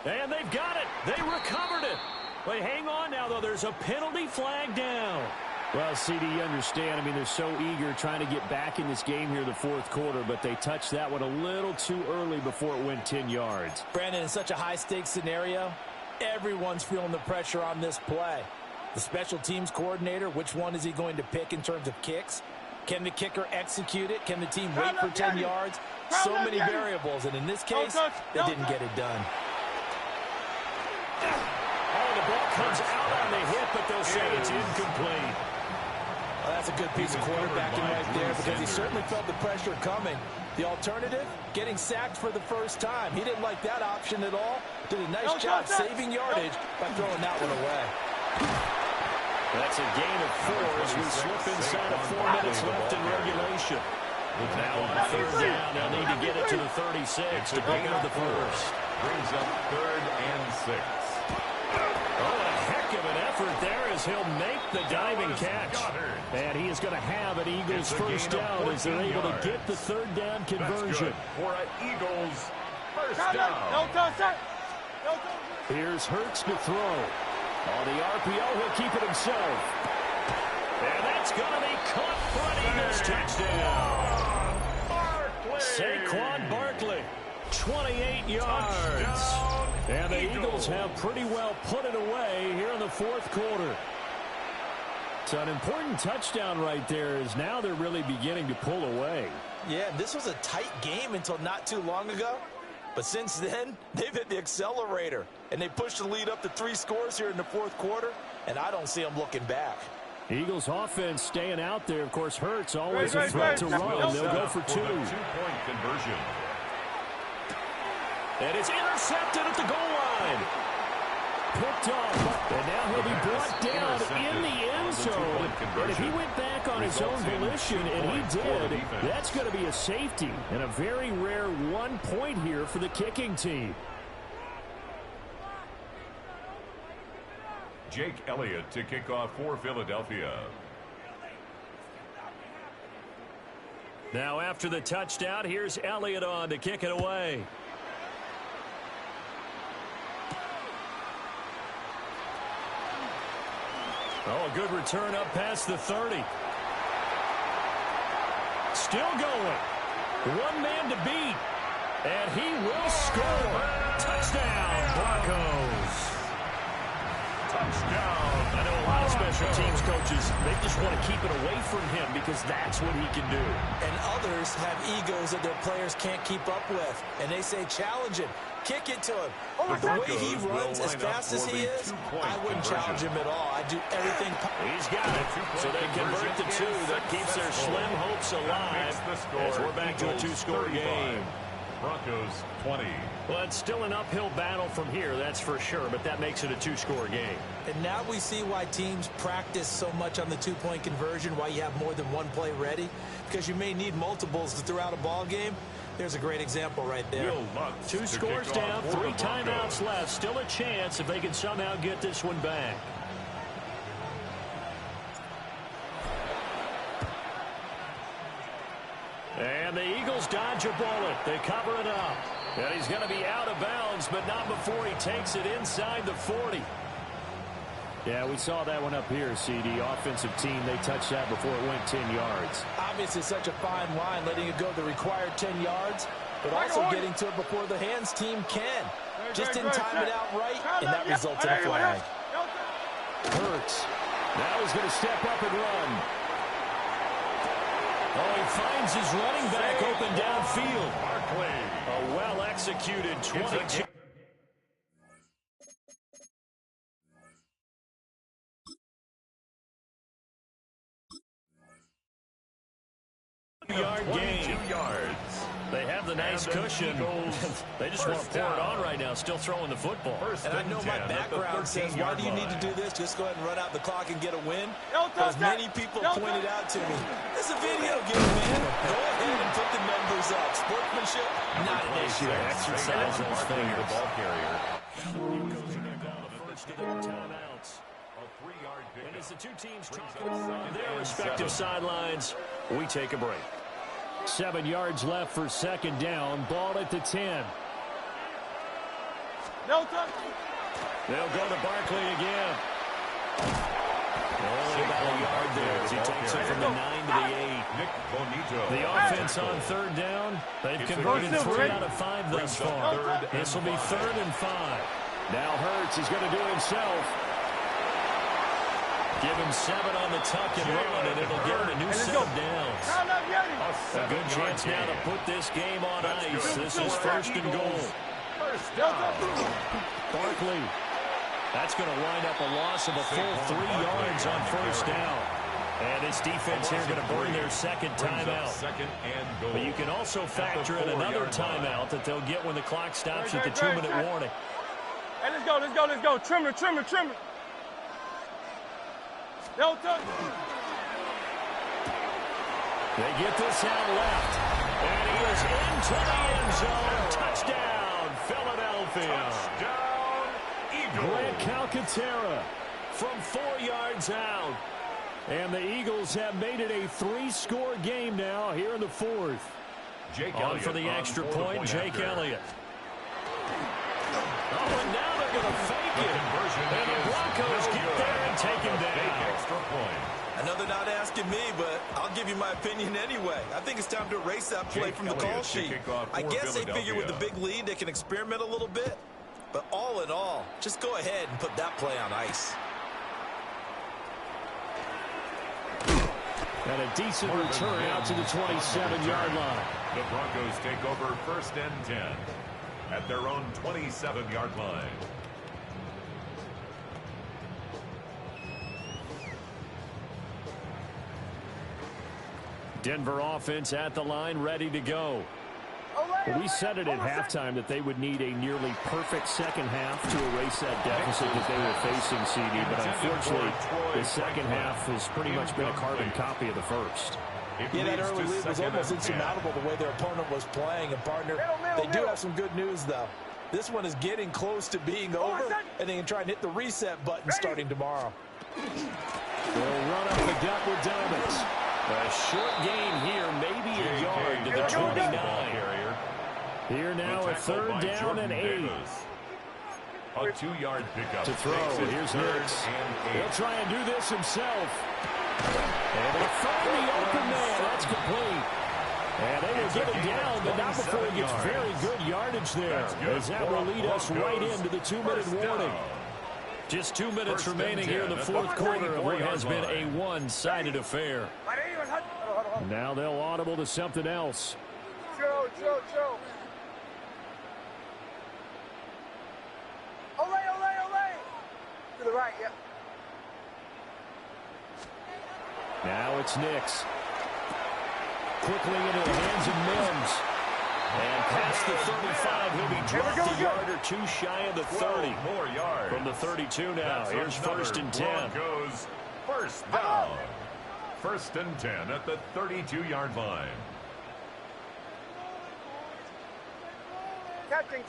And they've got it. They recovered it. But hang on now, though. There's a penalty flag down. Well, CD, you understand. I mean, they're so eager trying to get back in this game here in the fourth quarter, but they touched that one a little too early before it went 10 yards. Brandon, in such a high-stakes scenario, everyone's feeling the pressure on this play. The special teams coordinator, which one is he going to pick in terms of kicks? Can the kicker execute it? Can the team wait for 10 yards? So many variables, and in this case, they didn't get it done. Oh, the ball comes out on the hit, but they'll say it's incomplete. Well, that's a good piece of quarterbacking right there because he certainly felt the pressure coming. The alternative, getting sacked for the first time. He didn't like that option at all. Did a nice job saving yardage by throwing that one away. That's a gain of 4 as we slip inside of 4 minutes left in regulation. Now on third down, they'll need to get it to the 36 to pick up the first. Brings up 3rd and 6. Oh, a heck of an effort there as he'll make the diving catch. And he is going to have an Eagles first down as they're able to get the third down conversion. For an Eagles first down. Here's Hurts to throw. On the RPO, he'll keep it himself. And that's going to be caught for an Eagles touchdown. Saquon Barkley, 28 yards. And the Eagles have pretty well put it away here in the fourth quarter. So an important touchdown right there is now they're really beginning to pull away. Yeah, this was a tight game until not too long ago. But since then, they've hit the accelerator. And they pushed the lead up to 3 scores here in the fourth quarter. And I don't see them looking back. Eagles offense staying out there. Of course, Hurts always a threat to run. They'll go for 2. Two-point conversion. And it's intercepted at the goal line. Picked off. And now he'll be brought down in the end zone. And if he went back on his own volition, and he did, that's going to be a safety. And a very rare 1 point here for the kicking team. Jake Elliott to kick off for Philadelphia. Now after the touchdown, here's Elliott on to kick it away. Oh, a good return up past the 30. Still going. 1 man to beat. And he will score. Touchdown, Broncos. Touchdown. I know a lot of special teams coaches, they just want to keep it away from him because that's what he can do. And others have egos that their players can't keep up with. And they say, challenge him. Kick it to him. The way he runs as fast as he is, I wouldn't challenge him at all. I'd do everything. He's got it. So they convert the 2. That keeps their slim hopes alive as we're back to a 2-score game. Broncos 20. Well, it's still an uphill battle from here, that's for sure, but that makes it a 2-score game. And now we see why teams practice so much on the 2-point conversion, why you have more than 1 play ready, because you may need multiples throughout a ball game. There's a great example right there. 2 scores down, 3 timeouts left. Still a chance if they can somehow get this one back. And the Eagles dodge a bullet. They cover it up. And he's going to be out of bounds, but not before he takes it inside the 40. Yeah, we saw that one up here, CD. Offensive team, they touched that before it went 10 yards. Obviously, such a fine line, letting it go the required 10 yards, but also getting to it before the hands team can. Just didn't time it out right, and that results in a flag. Hurts. Now he's going to step up and run. Oh, he finds his running back open downfield. A well-executed 22. Yard gain. They have the nice cushion. They just want to pour it on right now, still throwing the football. And I know my background says, why do you need to do this? Just go ahead and run out the clock and get a win. As many people pointed out to me, it's a video game, man. Go ahead and put the numbers up. Sportsmanship, not an issue. Exercise those fingers. The ball carrier. First of their timeouts. And as the two teams talk on their respective sidelines, we take a break. 7 yards left for second down. Ball at the 10. No touch. They'll go to Barkley again. Only about a yard there as he takes it from the 9 to the 8. The offense on third down. They've converted 3 out of 5 thus far. This will be 3rd and 5. Now Hurts is going to do it himself. Give him 7 on the tuck and run, and it'll get him a new set of downs. A good chance now to put this game on ice. This is 1st and goal. Barkley. That's going to wind up a loss of a full 3 yards on 1st down. And this defense here going to burn their second timeout. But you can also factor in another timeout that they'll get when the clock stops at the 2-minute warning. Hey, let's go, let's go, let's go. Trimmer, trimmer, trimmer. No touch. They get this out left. And he is into the end zone. Touchdown, Philadelphia. Touchdown, Eagles. Grant Calcaterra from 4 yards out. And the Eagles have made it a 3-score game now here in the 4th. On for the extra point, Jake Elliott. Oh, and now they're going to fake it. And the Broncos get there and take him down. Extra point. I know they're not asking me, but I'll give you my opinion anyway. I think it's time to erase that play from the call sheet. I guess they figure with the big lead they can experiment a little bit. But all in all, just go ahead and put that play on ice. And a decent return out to the 27-yard line. The Broncos take over 1st and 10 at their own 27-yard line. Denver offense at the line, ready to go. We said it at halftime that they would need a nearly perfect second half to erase that deficit that they were facing, CD. But unfortunately, the second half has pretty much been a carbon copy of the first. Yeah, that early lead was almost insurmountable the way their opponent was playing. And, partner, they do have some good news, though. This one is getting close to being over, and they can try and hit the reset button starting tomorrow. They'll run up the gut with Dobbins. A short gain here, maybe a yard to the 29. Here now a 3rd down and 8. A 2-yard pickup. To throw, here's Nix. He'll try and do this himself. And they find the open man. That's complete. And they will get him down, but not before he gets very good yardage there. As that will lead us right into the 2-minute warning. Just 2 minutes remaining here in the 4th quarter of what has been a one-sided affair. Now they'll audible to something else. Chill. Ole. To the right, yeah. Now it's Nix. Quickly into the hands of Mims. And past the 35, he'll be dropped a yard or 2 shy of the 30. More yards. From the 32 now, here's 1st and 10. Broncos 1st down. 1st and 10 at the 32-yard line. Captain.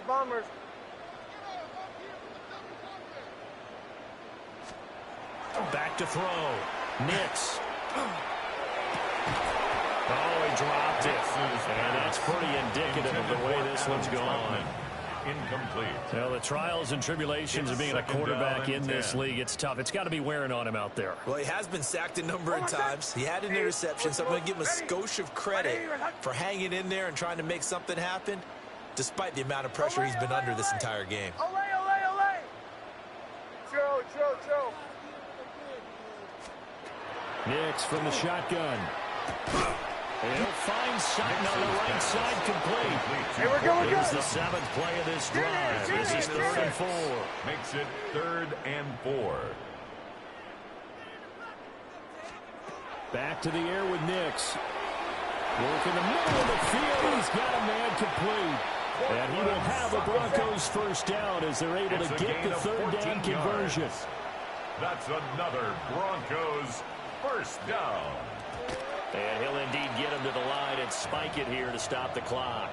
Bombers. Back to throw. Nix. Oh, he dropped it. And that's pretty indicative of the way this one's gone. Incomplete. Well, the trials and tribulations of being a quarterback in this league, it's tough. It's got to be wearing on him out there. Well, he has been sacked a number of times. He had an interception, so I'm going to give him a skosh of credit for hanging in there and trying to make something happen, despite the amount of pressure he's been under this entire game. Ole. Chill. Nix from the shotgun. He'll find Sutton on the right side, complete. Here we go. Here's the 7th play of this drive. This is 3rd and 4. Makes it 3rd and 4. Back to the air with Nix. Work in the middle of the field. He's got a man complete. And he will have the Broncos first down as they're able to get the 3rd down conversion. That's another Broncos first down. And he'll indeed get him to the line and spike it here to stop the clock.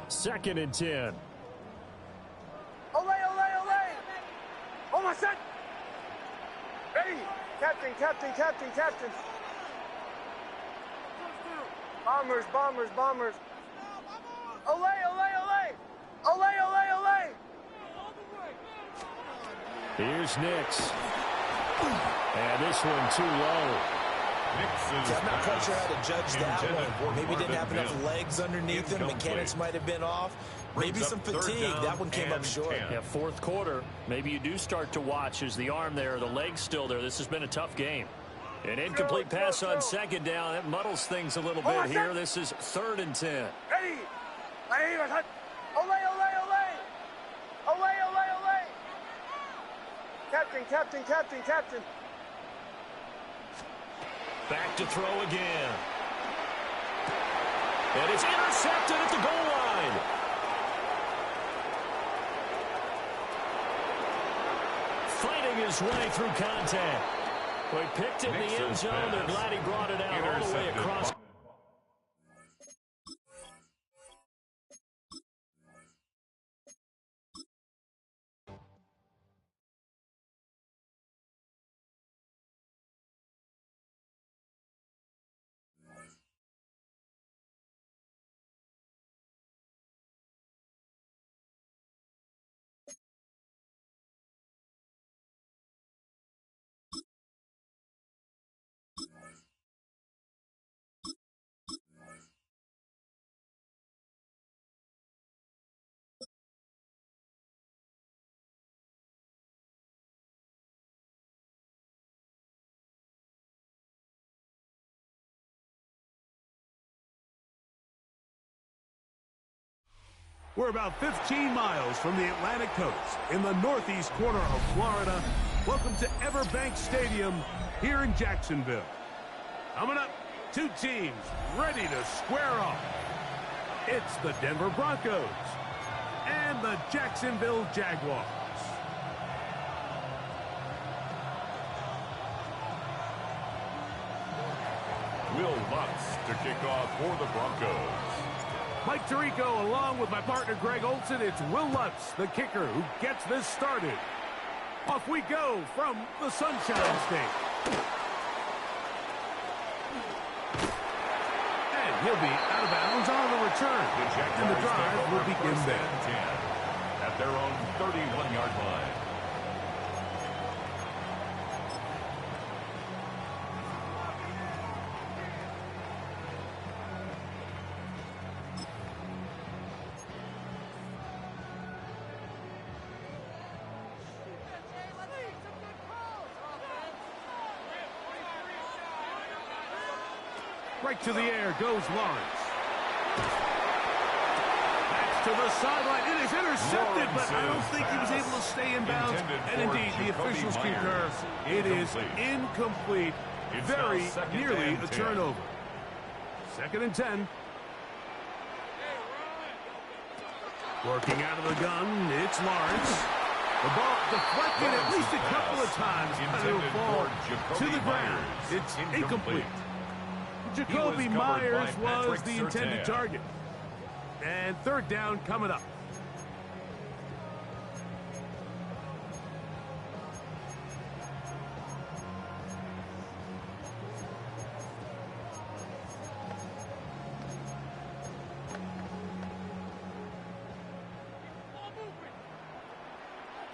2nd and 10. Ole, ole, ole. Oh, my son. Ready. Captain, captain, captain, captain. Bombers, bombers, bombers. Ole, ole, ole. Ole, ole, ole. Here's Nix. And this one too low. I'm not quite sure how to judge that one. Maybe didn't have enough legs underneath him. Mechanics might have been off. Maybe some fatigue. That one came up short. Yeah, 4th quarter. Maybe you do start to watch as the arm there, the leg's still there. This has been a tough game. An incomplete pass on 2nd down. That muddles things a little bit here. This is 3rd and 10. Ready. Ole, ole, ole. Ole, ole, ole. Captain, captain, captain, captain. Back to throw again. And it's intercepted at the goal line. Fighting his way through contact. Well, he picked it in the end zone. They're glad he brought it out all the way across. We're about 15 miles from the Atlantic coast in the northeast corner of Florida. Welcome to Everbank Stadium here in Jacksonville. Coming up, 2 teams ready to square off. It's the Denver Broncos and the Jacksonville Jaguars. Will Lutz to kick off for the Broncos. Mike Tirico along with my partner Greg Olson. It's Will Lutz, the kicker, who gets this started. Off we go from the Sunshine State. And he'll be out of bounds on the return. And the drive will begin there. At their own 31-yard line. Right to the air goes Lawrence. That's to the sideline. It is intercepted, but I don't think he was able to stay in bounds. And indeed, the officials concur. It is incomplete. Very nearly a turnover. 2nd and 10. Working out of the gun, it's Lawrence. The ball deflected at least a couple of times, but it'll fall to the ground. It's incomplete. Jacoby Myers was the intended target. And 3rd down coming up.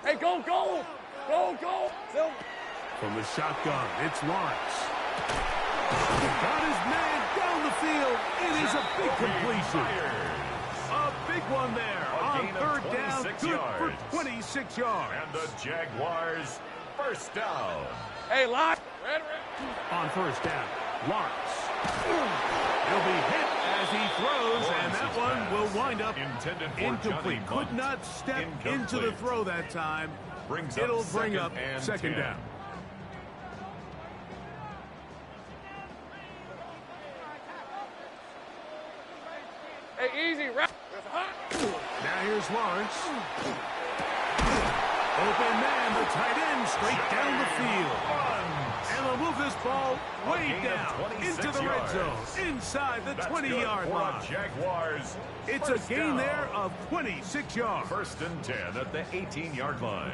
Hey, go, go. Go, go. From the shotgun, it's Lawrence. Got his man down the field. It is a big completion. A big one there on 3rd down. Good for 26 yards. And the Jaguars First down. Hey, line. On first down, Lawrence. He'll be hit as he throws, and that one will wind up incomplete. Could not step into the throw that time. It'll bring up second down. Hey, easy. Now here's Lawrence. Open man, the tight end, straight down the field. And they'll move this ball way down into the red zone, inside the 20-yard line. Jaguars. It's a gain there of 26 yards. First and 10 at the 18-yard line.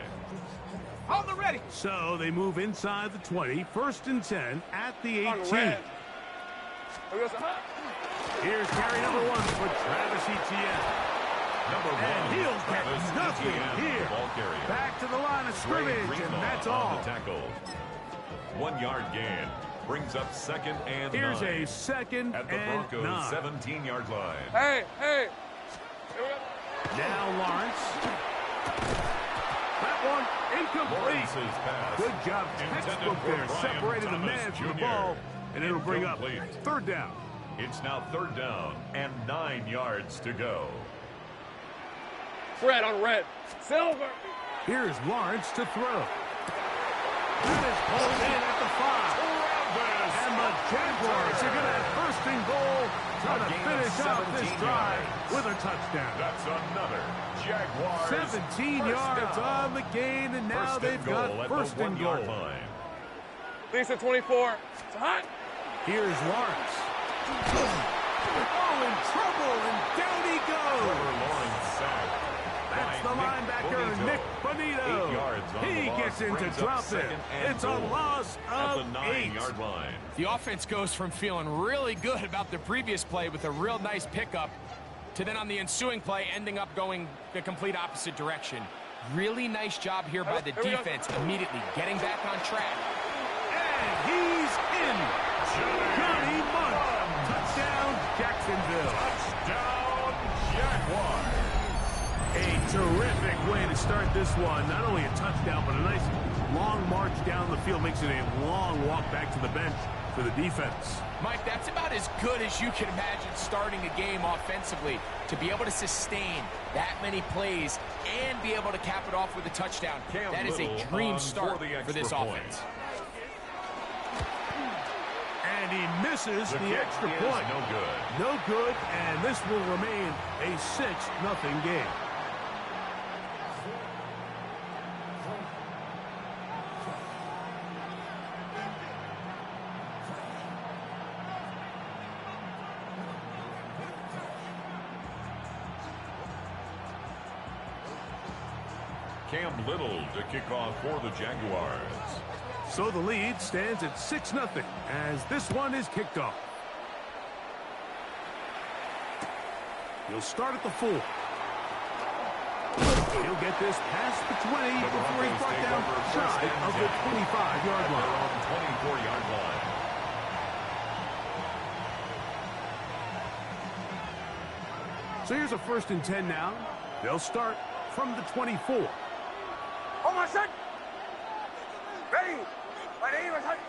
On the ready. So they move inside the 20, first and 10 at the 18. Here's carry number 1 for Travis Etienne. And he'll get nothing here. Back to the line of scrimmage, and that's all. Tackle. 1 yard gain. Brings up second and 9. Here's a second at the and Broncos 9. 17-yard line. Hey. Now Lawrence. That one incomplete. Good job, textbook there. Separated the man from the ball, and it'll bring up third down. It's now third down and 9 yards to go. Red on red. Silver. Here's Lawrence to throw. That is pulled in at the 5. And the Jaguars are going to have first and goal, trying to finish out this drive with a touchdown. That's another Jaguars. 17 yards on the gain, and now they've got first and goal. Lisa 24. It's hot. Here's Lawrence. Oh, in trouble, and down he goes. That's the linebacker, Nick Bonito. He gets in to drop it. It's a loss of 8. The offense goes from feeling really good about the previous play with a real nice pickup to then on the ensuing play ending up going the complete opposite direction. Really nice job here by the defense immediately getting back on track. And he's in. Johnny Munt. Touchdown, Jacksonville. Touchdown, Jaguars. A terrific way to start this one. Not only a touchdown, but a nice long march down the field. Makes it a long walk back to the bench for the defense. Mike, that's about as good as you can imagine starting a game offensively. To be able to sustain that many plays and be able to cap it off with a touchdown. That is a dream start for this offense. And he misses the extra point. No good. No good, and this will remain a 6-0 game. Cam Little to kick off for the Jaguars. So the lead stands at 6-0 as this one is kicked off. He'll start at the 4. He'll get this past the 20 before he's brought down shy of the 25-yard line. On the 24-yard line. So here's a first and 10 now. They'll start from the 24. Oh, my son. Ready. My name is Hunt.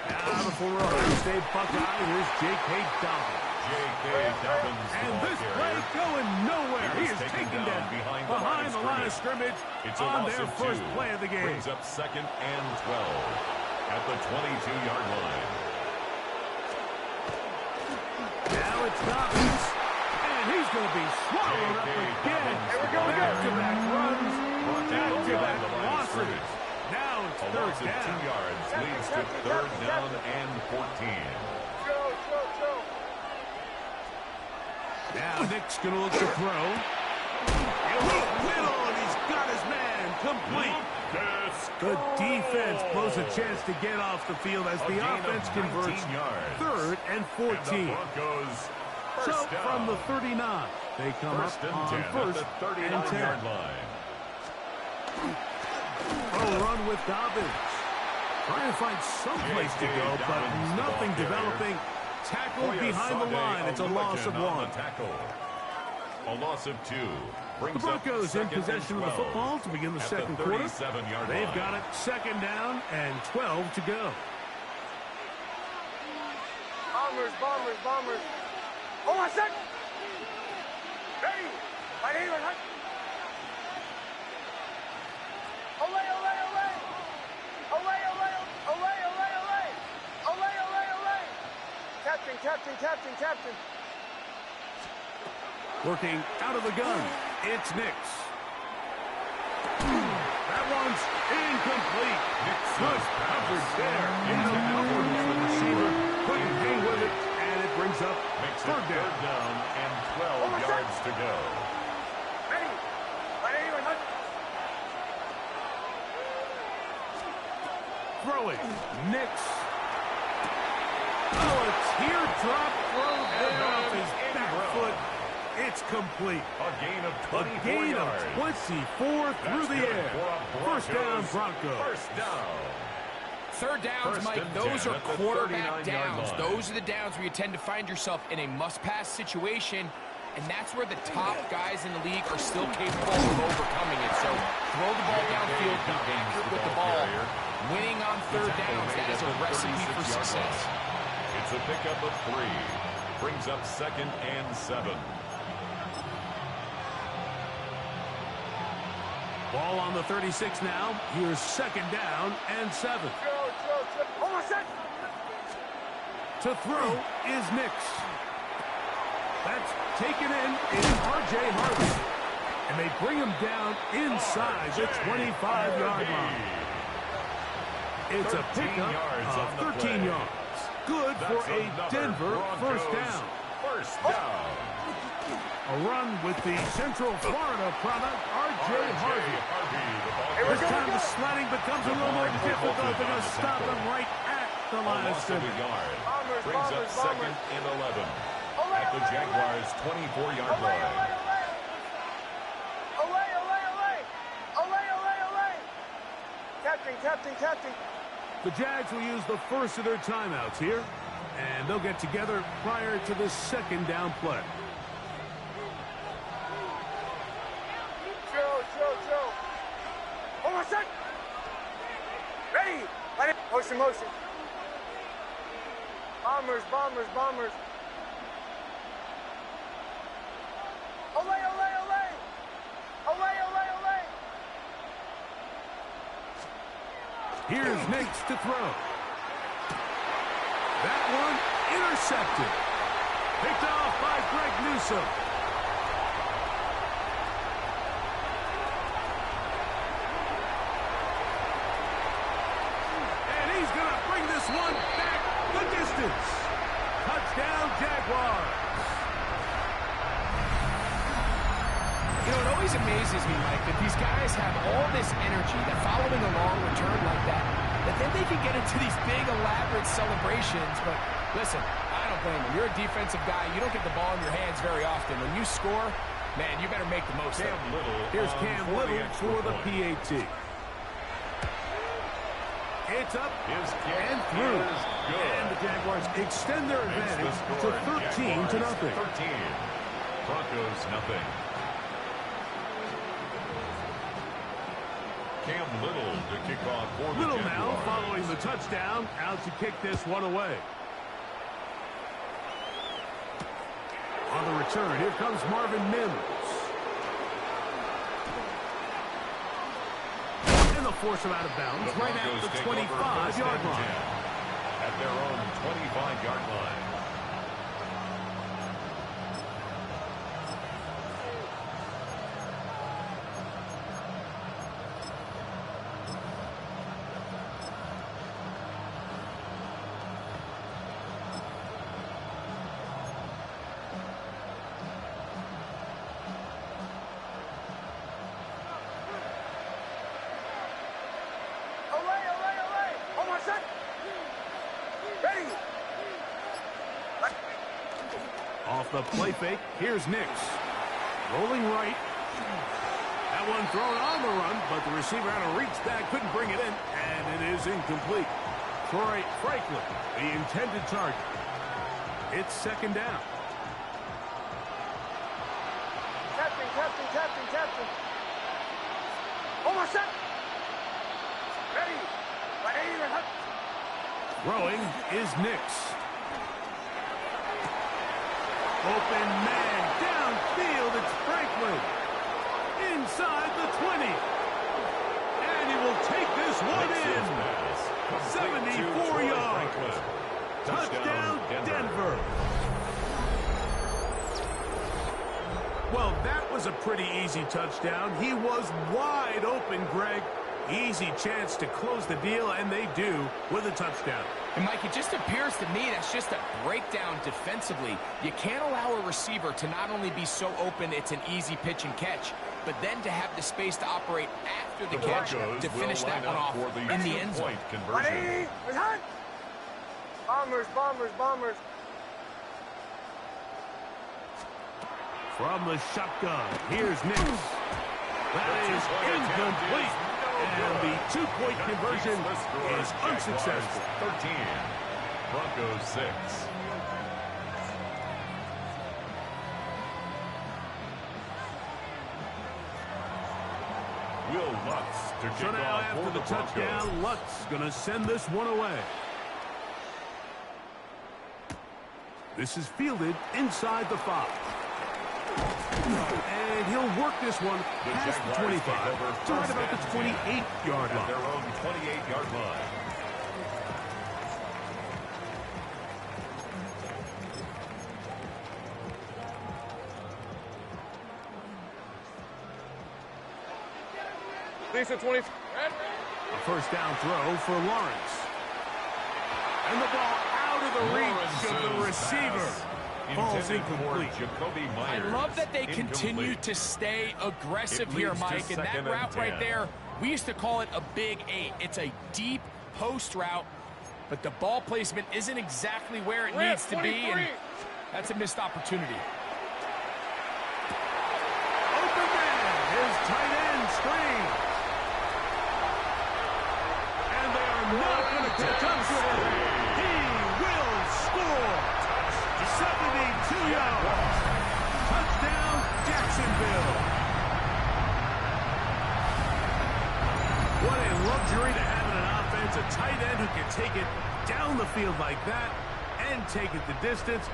Now the former Ohio State Buckeye, here's J.K. Dobbins. J.K. Dobbins. And this play going nowhere. He is taken down behind the line of scrimmage on their first play of the game. Brings up second and 12 at the 22-yard line. Now it's Dobbins, and he's going to be swallowed up again. Here we go again. Back-to-back runs, back-to-back losses. Now it's third down. 2 yards leads to third down and 14. Now Nick's going to look to throw. Middle, and he's got his man complete. The defense blows a chance to get off the field as the offense converts third and 14. So from the 39, they come up on first and 10. A run with Dobbins. Trying to find some place to go, but nothing developing. tackled behind the line. It's a loss of 1. A loss of 2. The Broncos in possession of the football to begin the second quarter. They've got it second down and 12 to go. Bombers, bombers, bombers. Hold on a sec. Ready. Right here, right. Olay, olay, olay. Olay, olay, olay, olay, olay. Olay, olay, olay. Captain, captain, captain, captain. Working out of the gun. It's Nix. That one's incomplete. Good coverage there. In the coverage, the receiver couldn't hang with it, and it brings up third down and 12 yards to go. Ready. Ready, right. Throwing. Nix. Oh, a teardrop throw there off his back foot. It's complete. A gain of 24 A gain yards. of 24 through the air. First down, Broncos. First down. Third downs, Mike, those are quarterback downs. Those are the downs where you tend to find yourself in a must-pass situation, and that's where the top guys in the league are still capable of overcoming it. So throw the ball downfield, be accurate with the ball. Winning on third downs, that is a recipe for success. It's a pickup of 3. Brings up second and 7. Ball on the 36 now. Here's second down and 7. Hold on a sec. To throw is Nix. That's taken in is R.J. Harvey. And they bring him down inside the 25-yard line. It's a pickup of 13 yards. Good for a Denver first down. First down. A run with the Central Florida product, R.J. Harvey. This time the sledding becomes a little more difficult. They're going to stop him right at the line of scrimmage. Brings up second and 11 at the Jaguars' 24-yard line. Olay, olay, olay. Olay, olay, olay. Captain, captain, captain. The Jags will use the first of their timeouts here, and they'll get together prior to the second down play. Chill. Hold on a sec. Ready. Ready. Motion, motion. Bombers, bombers, bombers. Olay, olay, olay. Olay, olay, olay. Here's Nix to throw. That one intercepted. Picked off by Greg Newsome. And he's going to bring this one back the distance. Touchdown, Jaguars. You know, it always amazes me, Mike, that these guys have all this energy, that following a long return like that then they can get into these big, elaborate celebrations. But listen, I don't blame them. You're a defensive guy. You don't get the ball in your hands very often. When you score, man, you better make the most of it. Here's Cam Little for the PAT. It's up and through. And the Jaguars extend their advantage to 13-0. 13. Broncos, nothing. Cam Little to kick off for the Little Jaguars. now following the touchdown, out to kick this one away. On the return, here comes Marvin Mims. And they'll force him out of bounds right at the 25-yard line. At their own 25-yard line. Off the play fake, here's Nix. Rolling right. That one thrown on the run, but the receiver had to reach back, couldn't bring it in, and it is incomplete. Troy Franklin, the intended target. It's second down. Captain, captain, captain, captain. Almost set. Ready. Throwing is Nix. Open man downfield. It's Franklin. Inside the 20. And he will take this one in. 74 yards. Touchdown, Denver. Well, that was a pretty easy touchdown. He was wide open, Greg. Easy chance to close the deal, and they do with a touchdown. And, Mike, it just appears to me that's just a breakdown defensively. You can't allow a receiver to not only be so open it's an easy pitch and catch, but then to have the space to operate after the catch to finish that one off in the end zone. Ready. Bombers, bombers, bombers. From the shotgun, here's Nix. That is incomplete. And the two-point conversion is unsuccessful. 13. Broncos 6. Will Lutz to kick So now off after for the touchdown, Lutz going to send this one away. This is fielded inside the 5. And he'll work this one past the 25 to right about the 28-yard line. Their own 28-yard line. Lisa 20. A first down throw for Lawrence. And the ball out of the reach of the receiver. Ball's incomplete. I love that they continue to stay aggressive here, Mike. And that route right there, we used to call it a big 8. It's a deep post route, but the ball placement isn't exactly where it needs to be, and that's a missed opportunity. Open man, his tight end screen. And they are not going to catch up to him. He will score. 72 yards. Touchdown, Jacksonville. What a luxury to have in an offense. A tight end who can take it down the field like that and take it the distance.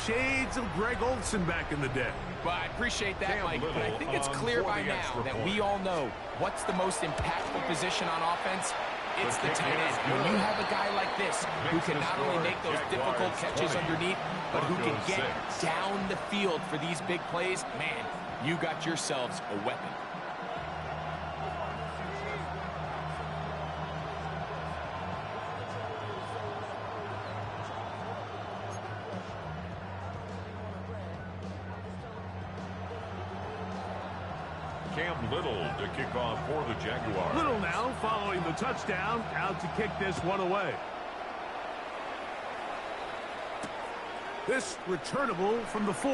Shades of Greg Olsen back in the day. Well, I appreciate that, Mike, but I think it's clear by now that we all know what's the most impactful position on offense. It's the tight end. When you have a guy like this who can not only make those difficult catches underneath, but who can get down the field for these big plays, man, you got yourselves a weapon. Cam Little to kick off for the Jaguars. Little now following the touchdown, out to kick this one away. This returnable from the 4.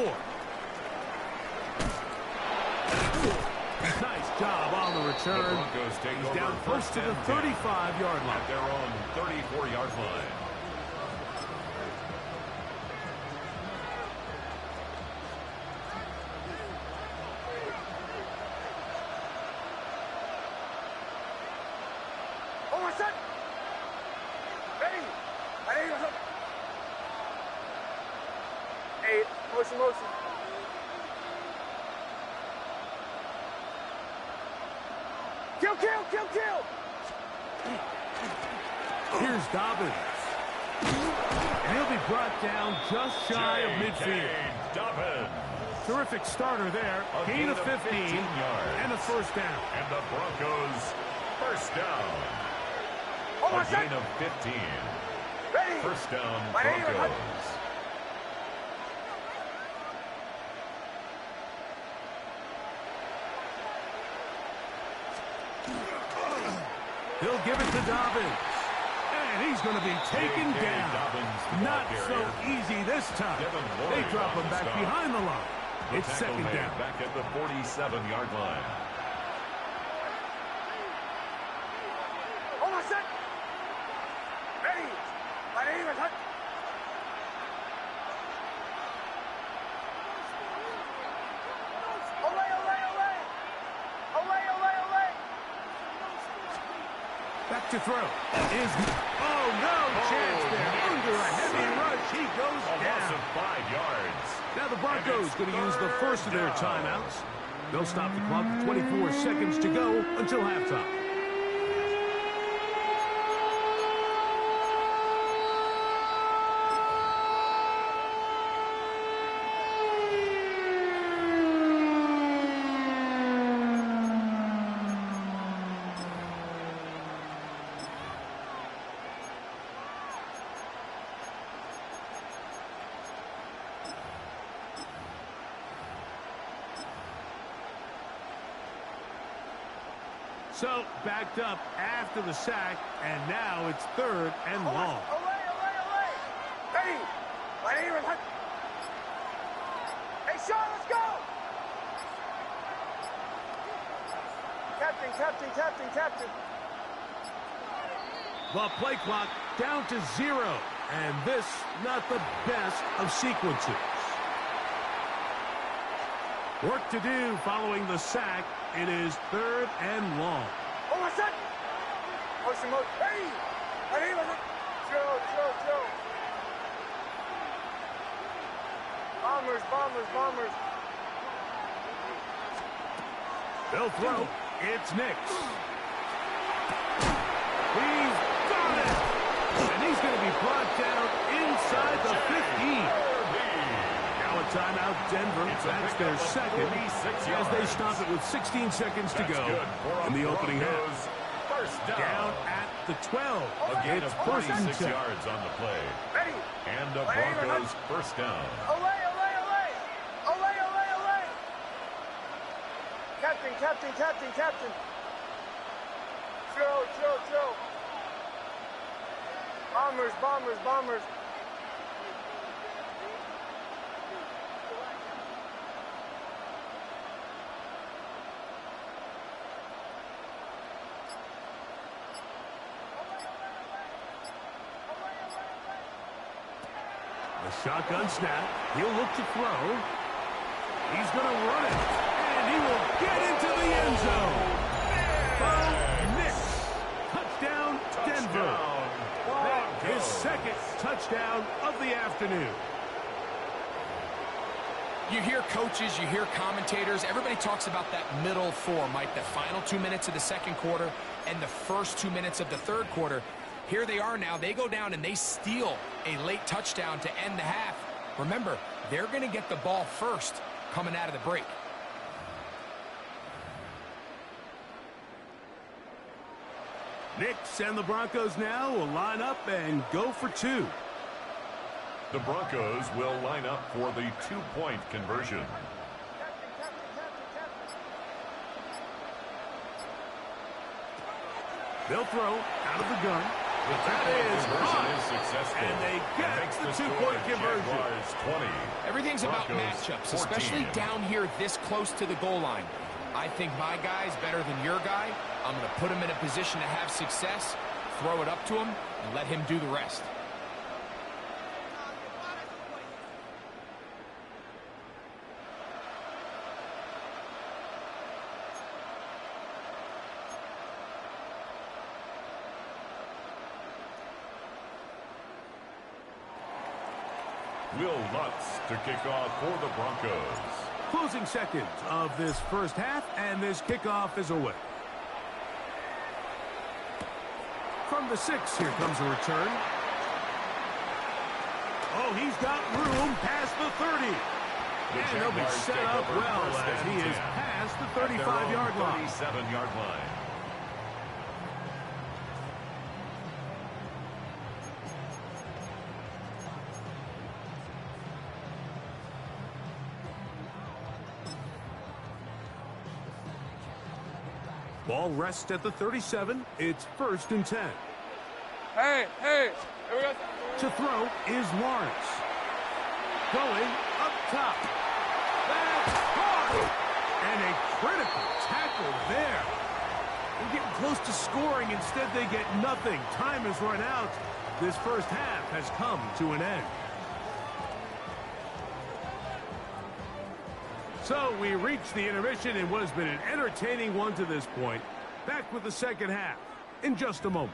Nice job on the return. The Broncos take He's over down close to the 35-yard line. At their own 34-yard line. Almost set. Ready. 8. Motion, motion. Kill, kill, kill, kill. Here's Dobbins. And he'll be brought down just shy of midfield. Dobbins. Terrific starter there. Gain of 15 yards. and a first down. And the Broncos first down. A gain of 15. Ready. First down, Broncos. He'll give it to Dobbins. And he's going to be taken down. Not so easy this time. They drop him back behind the line. It's second down. Back at the 47-yard line. Almost set. Ready. to throw. Oh, no chance there. Under a heavy rush, he goes down. 5 yards. Now the Broncos going to use the first of their timeouts. They'll stop the clock with 24 seconds to go until halftime. So, backed up after the sack, and now it's 3rd and long. Ready? Hey, Sean, let's go! Captain. The play clock down to 0, and this not the best of sequences. Work to do following the sack. It is 3rd and long. Oh, what's that? Motion. Hey! Chill. Bombers. They'll throw. It's Nix. He's got it! And he's going to be brought down inside the 15. Now a timeout, Denver. That's their second as they stop it with 16 seconds to go in the opening half. Down at the 12. Again, It's of 46 yards on the play. Ready? And the Broncos first down. Olay! Captain. Chill. Bombers. A shotgun snap. He'll look to throw. He's going to run it. And he will get into the end zone. Nix. Touchdown, Denver. His second touchdown of the afternoon. You hear coaches, you hear commentators, everybody talks about that middle four, Mike, the final 2 minutes of the second quarter and the first 2 minutes of the third quarter. Here they are now. They go down and they steal a late touchdown to end the half. Remember, they're going to get the ball first coming out of the break. Nix and the Broncos now will line up and go for 2. The Broncos will line up for the 2-point conversion. They'll throw out of the gun. That is high. And they get the 2-point conversion. Everything's about matchups, especially down here this close to the goal line. I think my guy's better than your guy. I'm going to put him in a position to have success, throw it up to him, and let him do the rest. Will Lutz to kick off for the Broncos. Closing seconds of this first half, and this kickoff is away. From the 6, here comes a return. Oh, he's got room past the 30. And he'll be set up well as he is past the 35-yard line. 37-yard line. Ball rests at the 37. It's 1st and 10. Hey, here we go. To throw is Lawrence. Going up top. That's caught. And a critical tackle there. They're getting close to scoring. Instead, they get nothing. Time has run out. This first half has come to an end. So we reach the intermission in what has been an entertaining one to this point. Back with the second half. in just a moment.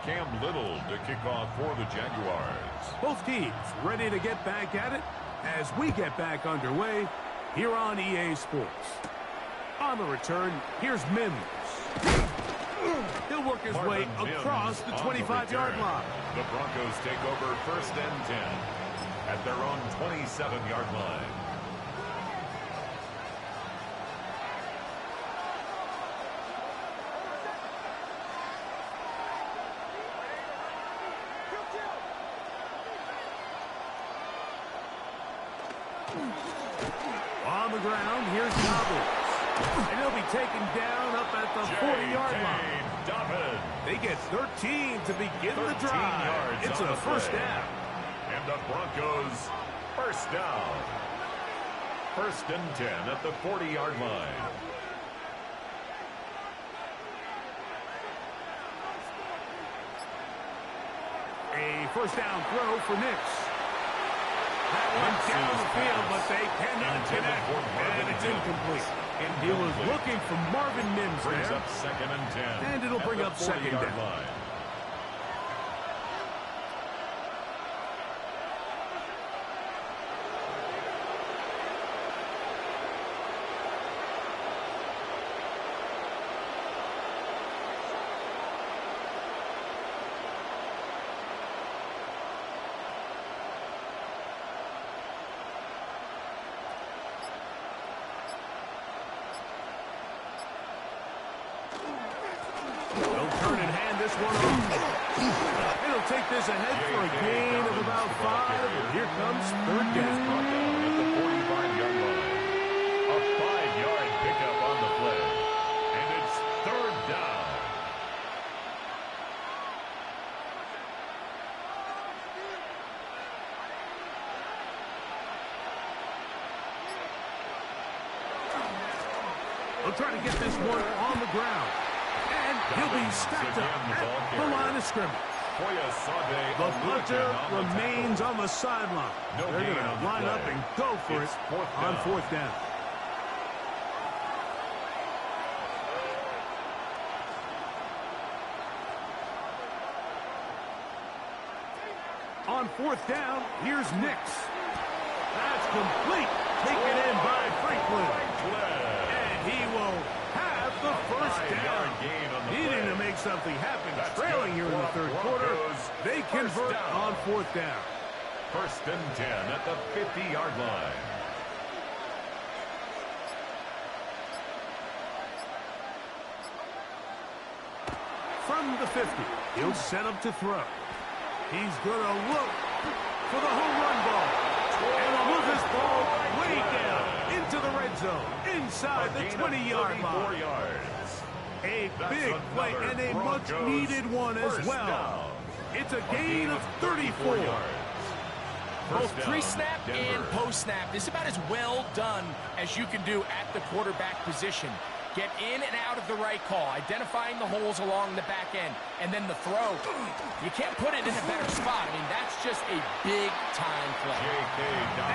Cam Little to kick off for the Jaguars. Both teams ready to get back at it as we get back underway here on EA Sports. On the return, here's Mims. He'll work his way across the 25-yard line. The Broncos take over 1st and 10 at their own 27-yard line. On the ground, here's Dobbins. And he'll be taken down up at the 40-yard line. Dobbins. They get 13 to begin the drive. It's a first down. And the Broncos first down. 1st and 10 at the 40-yard line. A first down throw for Nix. That one down the field, but they cannot connect. And it's incomplete. And he was looking for Marvin Mims brings there. Up 2nd and 10. And it'll bring up 2nd down. Line. This one off. It'll take this ahead for a gain of about 5. And here comes 3rd down. At the 45-yard line. A 5-yard pickup on the play. And it's 3rd down. They'll try to get this one on the ground. And he'll be stacked up at the line of scrimmage. The punter remains on the sideline. They're going to line up and go for it on 4th down. On 4th down, here's Nix. That's complete. Taken in by Franklin. And he will have the first down. Needing to make something happen. Trailing here in the 3rd quarter. They convert on 4th down. 1st and 10 at the 50-yard line. From the 50, he'll set up to throw. He's going to look for the home run ball. And will move this ball way down into the red zone. Inside the 20-yard line. A big play and a much-needed one as well. It's a gain of 34. Both pre-snap and post-snap. This is about as well done as you can do at the quarterback position. Get in and out of the right call, identifying the holes along the back end, and then the throw. You can't put it in a better spot. I mean, that's just a big-time play.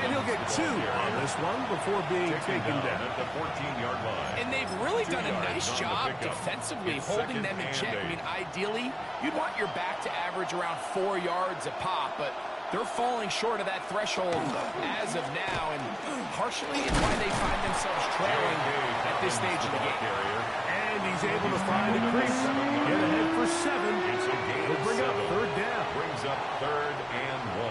And he'll get 2 on this one before being taken down. At the 14-yard line. And they've really done a nice job defensively holding them in check. I mean, ideally, you'd want your back to average around 4 yards a pop, but they're falling short of that threshold as of now, and partially it's why they find themselves trailing at this stage of the game. And he's able to find a crease, get ahead for 7. He'll bring up 3rd down. Brings up 3rd and 1.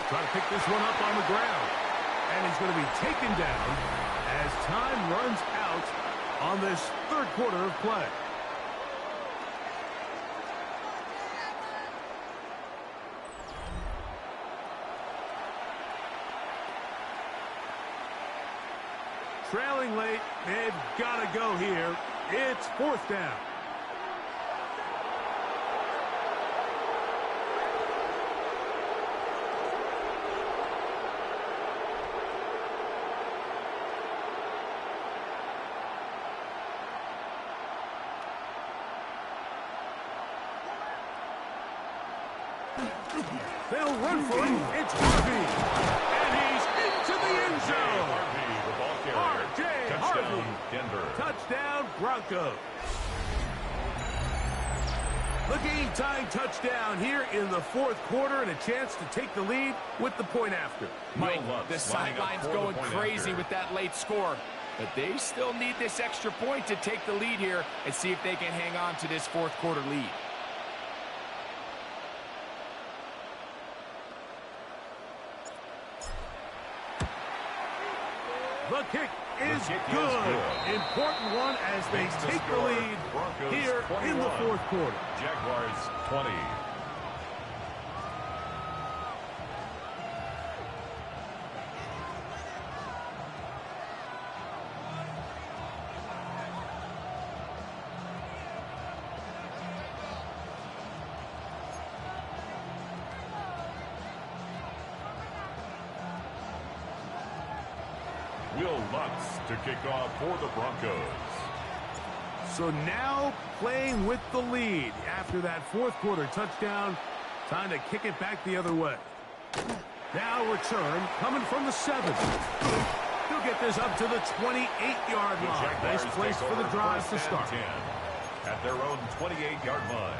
Try to pick this one up on the ground. And he's going to be taken down as time runs out on this 3rd quarter of play. Trailing late, they've got to go here. It's 4th down. They'll run for it. It's Harvey. And he's into the end zone. R.J. Harvey. Denver. Touchdown, Broncos. The game-tying touchdown here in the fourth quarter and a chance to take the lead with the point after. Mike, the sideline's going crazy with that late score. But they still need this extra point to take the lead here and see if they can hang on to this fourth quarter lead. The kick is good. Important one as they take the lead here in the fourth quarter. Jaguars 20. Will Lutz to kick off for the Broncos. So now playing with the lead after that fourth quarter touchdown. Time to kick it back the other way. Now return coming from the 7. He'll get this up to the 28-yard line. Nice place for the drive to start. 10 at their own 28-yard line.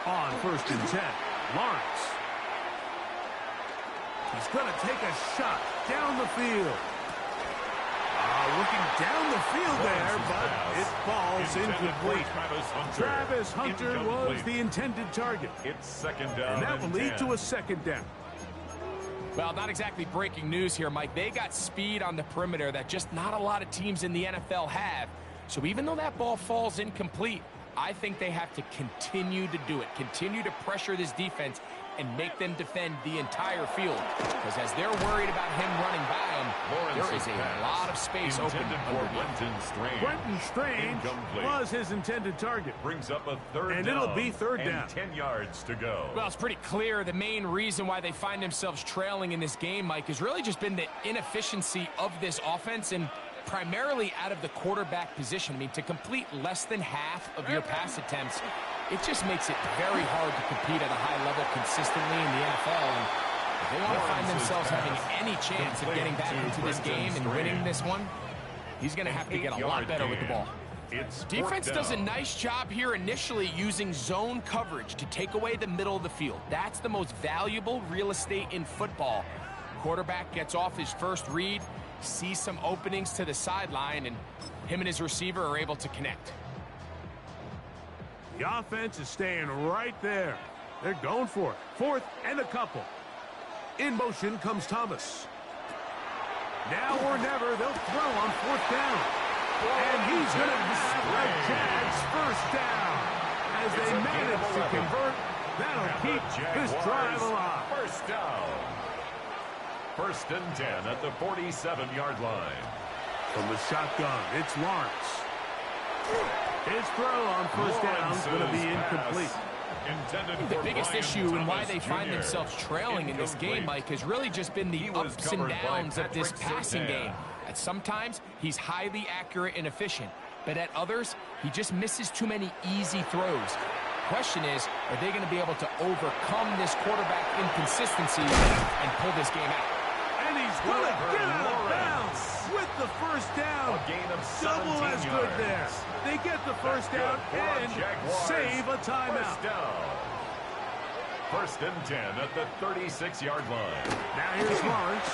On 1st and 10, Lawrence. He's going to take a shot down the field. Looking down the field there, but it falls incomplete. Travis Hunter was the intended target. It's second down. And that will lead to a second down. Well, not exactly breaking news here, Mike. They got speed on the perimeter that just not a lot of teams in the NFL have. So even though that ball falls incomplete, I think they have to continue to do it, continue to pressure this defense and make them defend the entire field. Because as they're worried about him running by them, there is a lot of space open for Brenton Strange was his intended target. Brings up a third and down. It'll be third down. 10 yards to go. Well, it's pretty clear the main reason why they find themselves trailing in this game, Mike, has really just been the inefficiency of this offense and primarily out of the quarterback position. I mean, to complete less than half of your pass attempts, it just makes it very hard to compete at a high level consistently in the NFL. And if they want to find themselves having any chance of getting back into this game and winning this one, he's going to have to get a lot better with the ball. Defense does a nice job here initially using zone coverage to take away the middle of the field. That's the most valuable real estate in football. Quarterback gets off his first read, sees some openings to the sideline, and him and his receiver are able to connect. The offense is staying right there. They're going for it. 4th and a couple. In motion comes Thomas. Now or never, they'll throw on 4th down. And he's going to have a Jags first down. As they manage to convert, that'll keep this drive alive. First down. 1st and 10 at the 47-yard line. From the shotgun, it's Lawrence. His throw on 1st down is going to be incomplete. The biggest issue and why they find themselves trailing in this game, Mike, has really just been the ups and downs of this passing game. At sometimes, he's highly accurate and efficient, but at others, he just misses too many easy throws. Question is, are they going to be able to overcome this quarterback inconsistency and pull this game out? And he's going to get out of bounds with the first down. A gain of 17 Double as good yards. there. They get the first down and save a timeout. First down. 1st and 10 at the 36-yard line. Now here's Lawrence.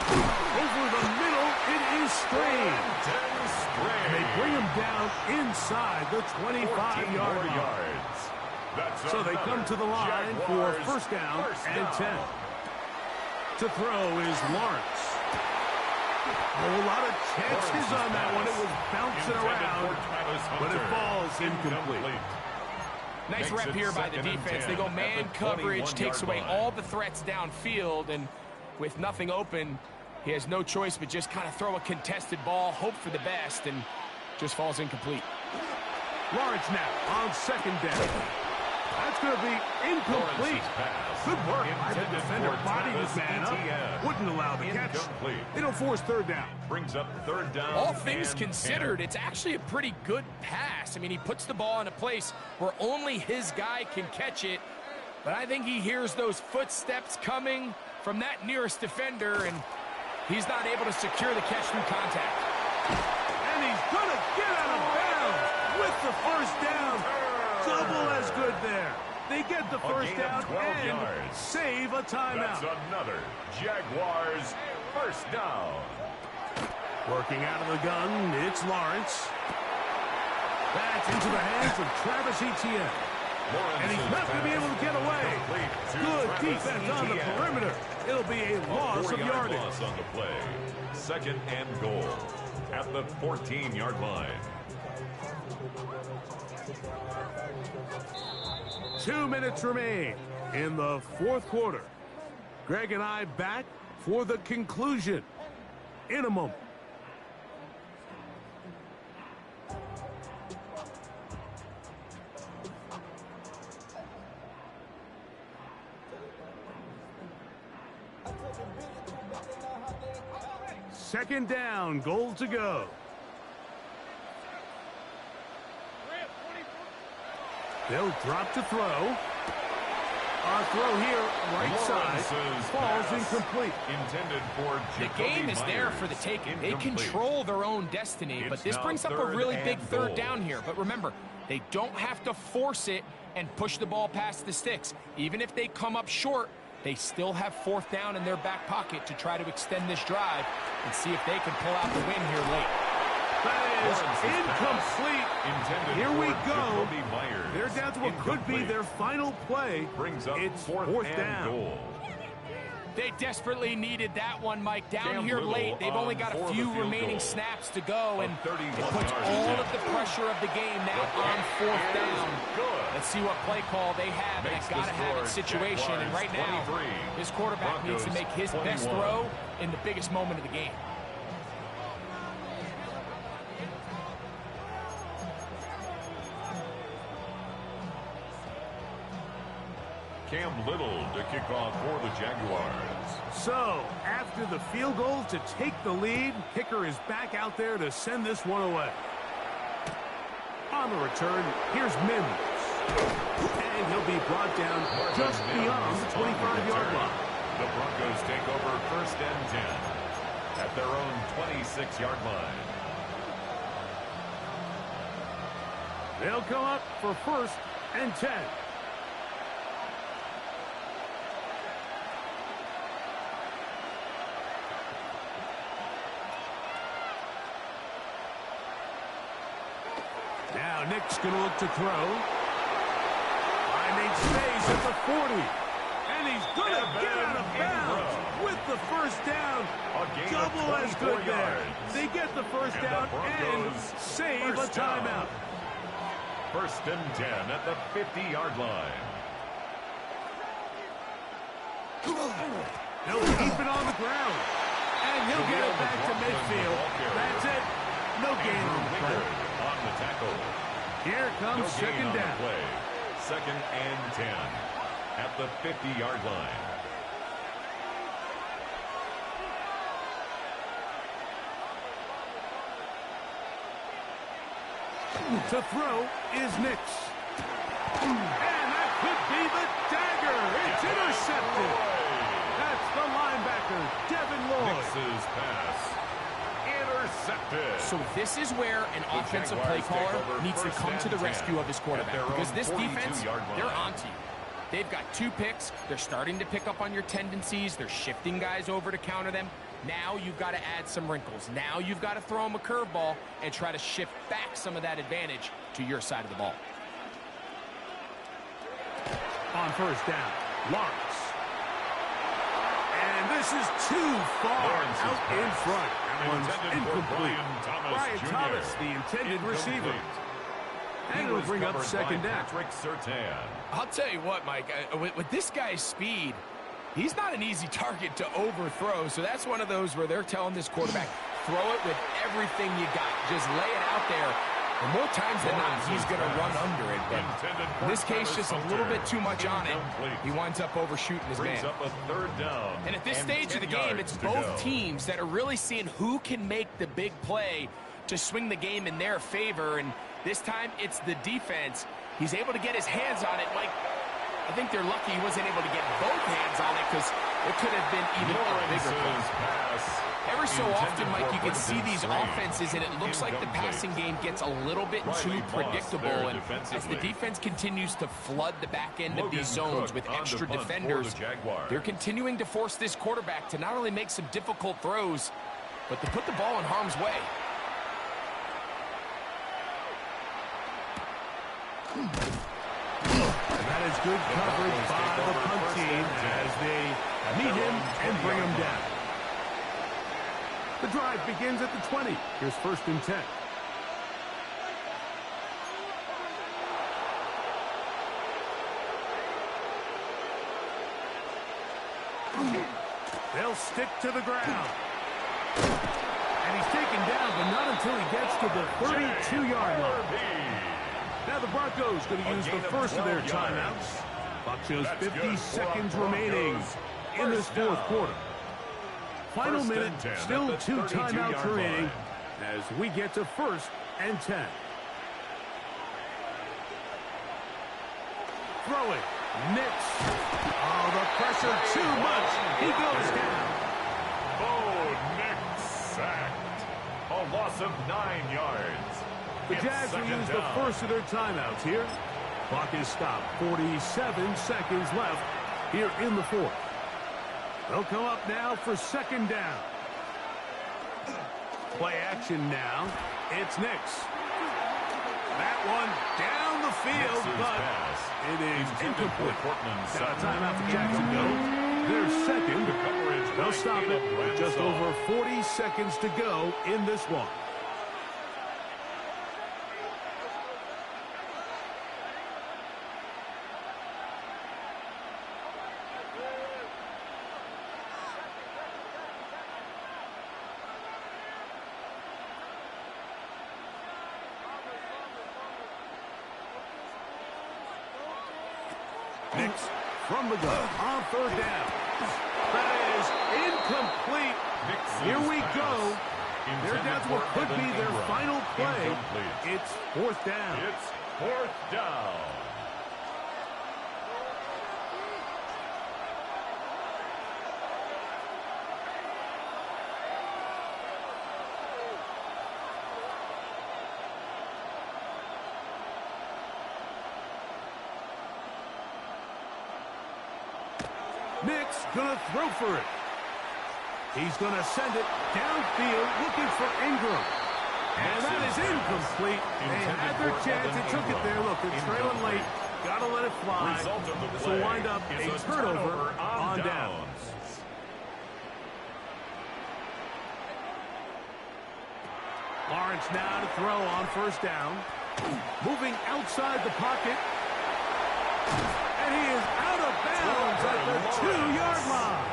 Over the middle, it is Strange. And they bring him down inside the 25-yard line. So they come to the line for first down and 10. To throw is Lawrence. A whole lot of chances on that one. It was bouncing around, but it falls incomplete. Nice rep here by the defense. They go man coverage, takes away all the threats downfield, and with nothing open, he has no choice but just kind of throw a contested ball, hope for the best, and just falls incomplete. Lawrence now on second down. That's going to be incomplete. Good work by the defender. Bodied his man up. Wouldn't allow the catch. It'll force third down. Brings up third down. All things considered, it's actually a pretty good pass. I mean, he puts the ball in a place where only his guy can catch it. But I think he hears those footsteps coming from that nearest defender, and he's not able to secure the catch through contact. And he's going to get out of bounds with the first down. Double as good there. They get the first down and yards. Save a timeout. That's another Jaguars first down. Working out of the gun, it's Lawrence. That's into the hands of Travis Etienne. And he's not going to be able to get away. Good defense on the perimeter. It'll be a loss of yardage. Loss on the play. Second and goal at the 14-yard line. 2 minutes remain in the fourth quarter. Greg and I back for the conclusion in a moment. Second down, goal to go. They'll drop to throw. Our throw here, right side, falls incomplete. Intended for the game is there for the taking. They control their own destiny, but this brings up a really big third down here. But remember, they don't have to force it and push the ball past the sticks. Even if they come up short, they still have fourth down in their back pocket to try to extend this drive and see if they can pull out the win here late. That is incomplete. Here we go. They're down to what could be their final play. It's fourth down. Goal. They desperately needed that one, Mike. Down here late, they've only got a few remaining snaps to go, and it puts all of the pressure of the game now on fourth down. Let's see what play call they have in a gotta-have-it situation. And right now, his quarterback needs to make his best throw in the biggest moment of the game. Cam Little to kick off for the Jaguars. So, after the field goal to take the lead, kicker is back out there to send this one away. On the return, here's Mims. And he'll be brought down just beyond the 25-yard line. The Broncos take over first and 10 at their own 26-yard line. They'll come up for first and 10. Now Nick's going to look to throw. Finding space at the 40. And he's going to get out of bounds with the first down. Double as good there. They get the first down and save a timeout. First and 10 at the 50-yard line. He'll keep it on the ground. And he'll get it back to midfield. That's it. No gain on the play. On the tackle. Here comes second down. Play. Second and 10 at the 50-yard line. To throw is Nix. And that could be the dagger. It's intercepted. That's the linebacker, Devin Lloyd. Nix's pass. Intercepted. So this is where an offensive play caller needs to come to the rescue of his quarterback, because this defense, they're onto you. They've got 2 picks. They're starting to pick up on your tendencies. They're shifting guys over to counter them. Now you've got to add some wrinkles. Now you've got to throw them a curveball and try to shift back some of that advantage to your side of the ball. On first down, Lawrence. And this is too far out in front. That one's incomplete. Brian Thomas, the intended receiver. And it'll bring up second down. I'll tell you what, Mike, with this guy's speed, he's not an easy target to overthrow. So that's one of those where they're telling this quarterback, throw it with everything you got. Just lay it out there. And more times than not, he's going to run under it. But in this case, just a little bit too much on it. He winds up overshooting his man. Up a third down. And at this stage of the game, it's both teams that are really seeing who can make the big play to swing the game in their favor. And this time, it's the defense. He's able to get his hands on it. Like, I think they're lucky he wasn't able to get both hands on it because it could have been even a bigger pass. Every so often, Mike, you can see these offenses, and it looks like the passing game gets a little bit too predictable. And as the defense continues to flood the back end of these zones with extra defenders, they're continuing to force this quarterback to not only make some difficult throws, but to put the ball in harm's way. And that is good coverage by the punt team as they meet him and bring him down. The drive begins at the 20. Here's 1st and 10. They'll stick to the ground. And he's taken down, but not until he gets to the 32-yard line. Now the Broncos going to use the first of their timeouts. Clock shows 50 seconds remaining in this 4th quarter. Final minute, still 2 timeouts remaining as we get to 1st and 10. Throwing. Nix. Oh, the pressure too much. He goes down. Nix sacked. A loss of 9 yards. The Jags will use the first of their timeouts here. Clock is stopped. 47 seconds left here in the 4th. They'll come up now for 2nd down. Play action now. It's Nix. That one down the field, but it is incomplete. Now a timeout for Jacksonville. Their second. They'll stop it with just over 40 seconds to go in this one. Nix from the gun on 3rd down. That is incomplete. Here we go. They're down to what could be their final play. It's 4th down. It's 4th down. Nix gonna throw for it. He's gonna send it downfield looking for Ingram. And that is incomplete. They had their chance. They took it there. Look, they're trailing late. Gotta let it fly. This will wind up a turnover on downs. Lawrence now to throw on 1st down. Moving outside the pocket. And he is out of bounds at the 2-yard line.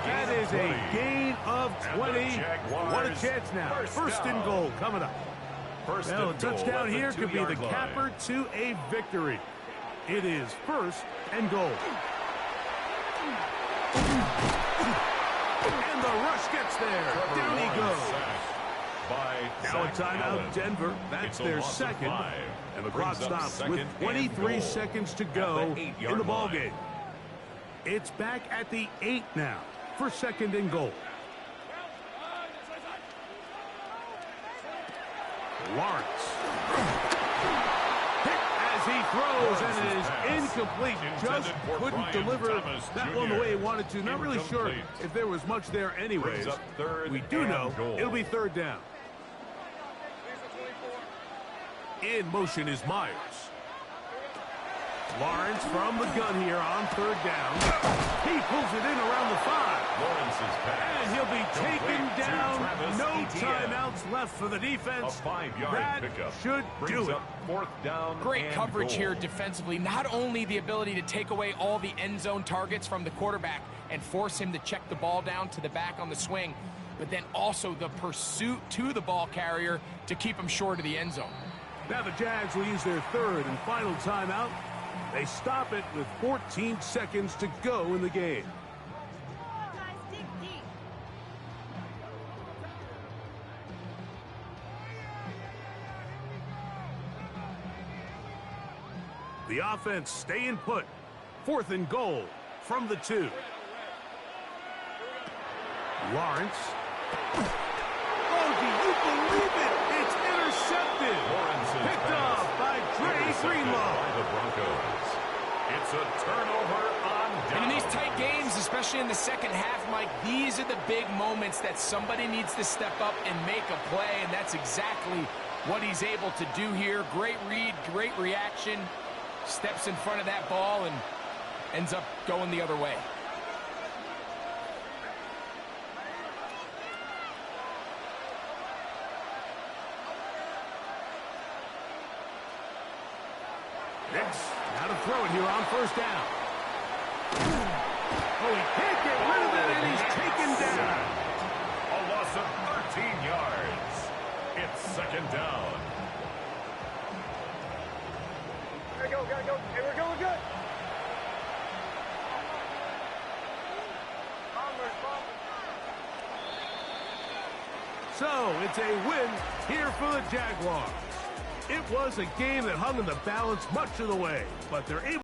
That is a gain of 20. What a chance now. 1st and goal coming up. Well, a touchdown here could be the capper to a victory. It is 1st and goal. And the rush gets there. Down he goes. Now a timeout, Denver. That's their second. And the clock stops with 23 seconds to go in the ballgame. It's back at the 8 now for 2nd and goal. Lawrence. Hit as he throws, and it is incomplete. Just couldn't deliver that one the way he wanted to. Not really sure if there was much there anyways. We do know it'll be 3rd down. In motion is Myers. Lawrence from the gun here on third down. He pulls it in around the 5. Lawrence's pass. And he'll be taken Complete to down. Travis No Etienne. timeouts left for the A defense. 5-yard That pickup. should Brings do it. up fourth down Great and coverage goal. here defensively. Not only the ability to take away all the end zone targets from the quarterback and force him to check the ball down to the back on the swing, but then also the pursuit to the ball carrier to keep him short of the end zone. Now the Jags will use their third and final timeout. They stop it with 14 seconds to go in the game. The offense staying put. 4th and goal from the 2. Lawrence. Oh, do you believe it? It's intercepted. Lawrence's Picked pass. off by Dre Intercepted Greenlaw. by the Broncos. It's a turnover on down. And in these tight games, especially in the second half, Mike, these are the big moments that somebody needs to step up and make a play, and that's exactly what he's able to do here. Great read, great reaction. Steps in front of that ball and ends up going the other way. Now to throw it here on first down. Oh, he can't get rid of it, and he's taken down. A loss of 13 yards. It's second down. Gotta go. Hey, we're going good. So, it's a win here for the Jaguars. It was a game that hung in the balance much of the way, but they're able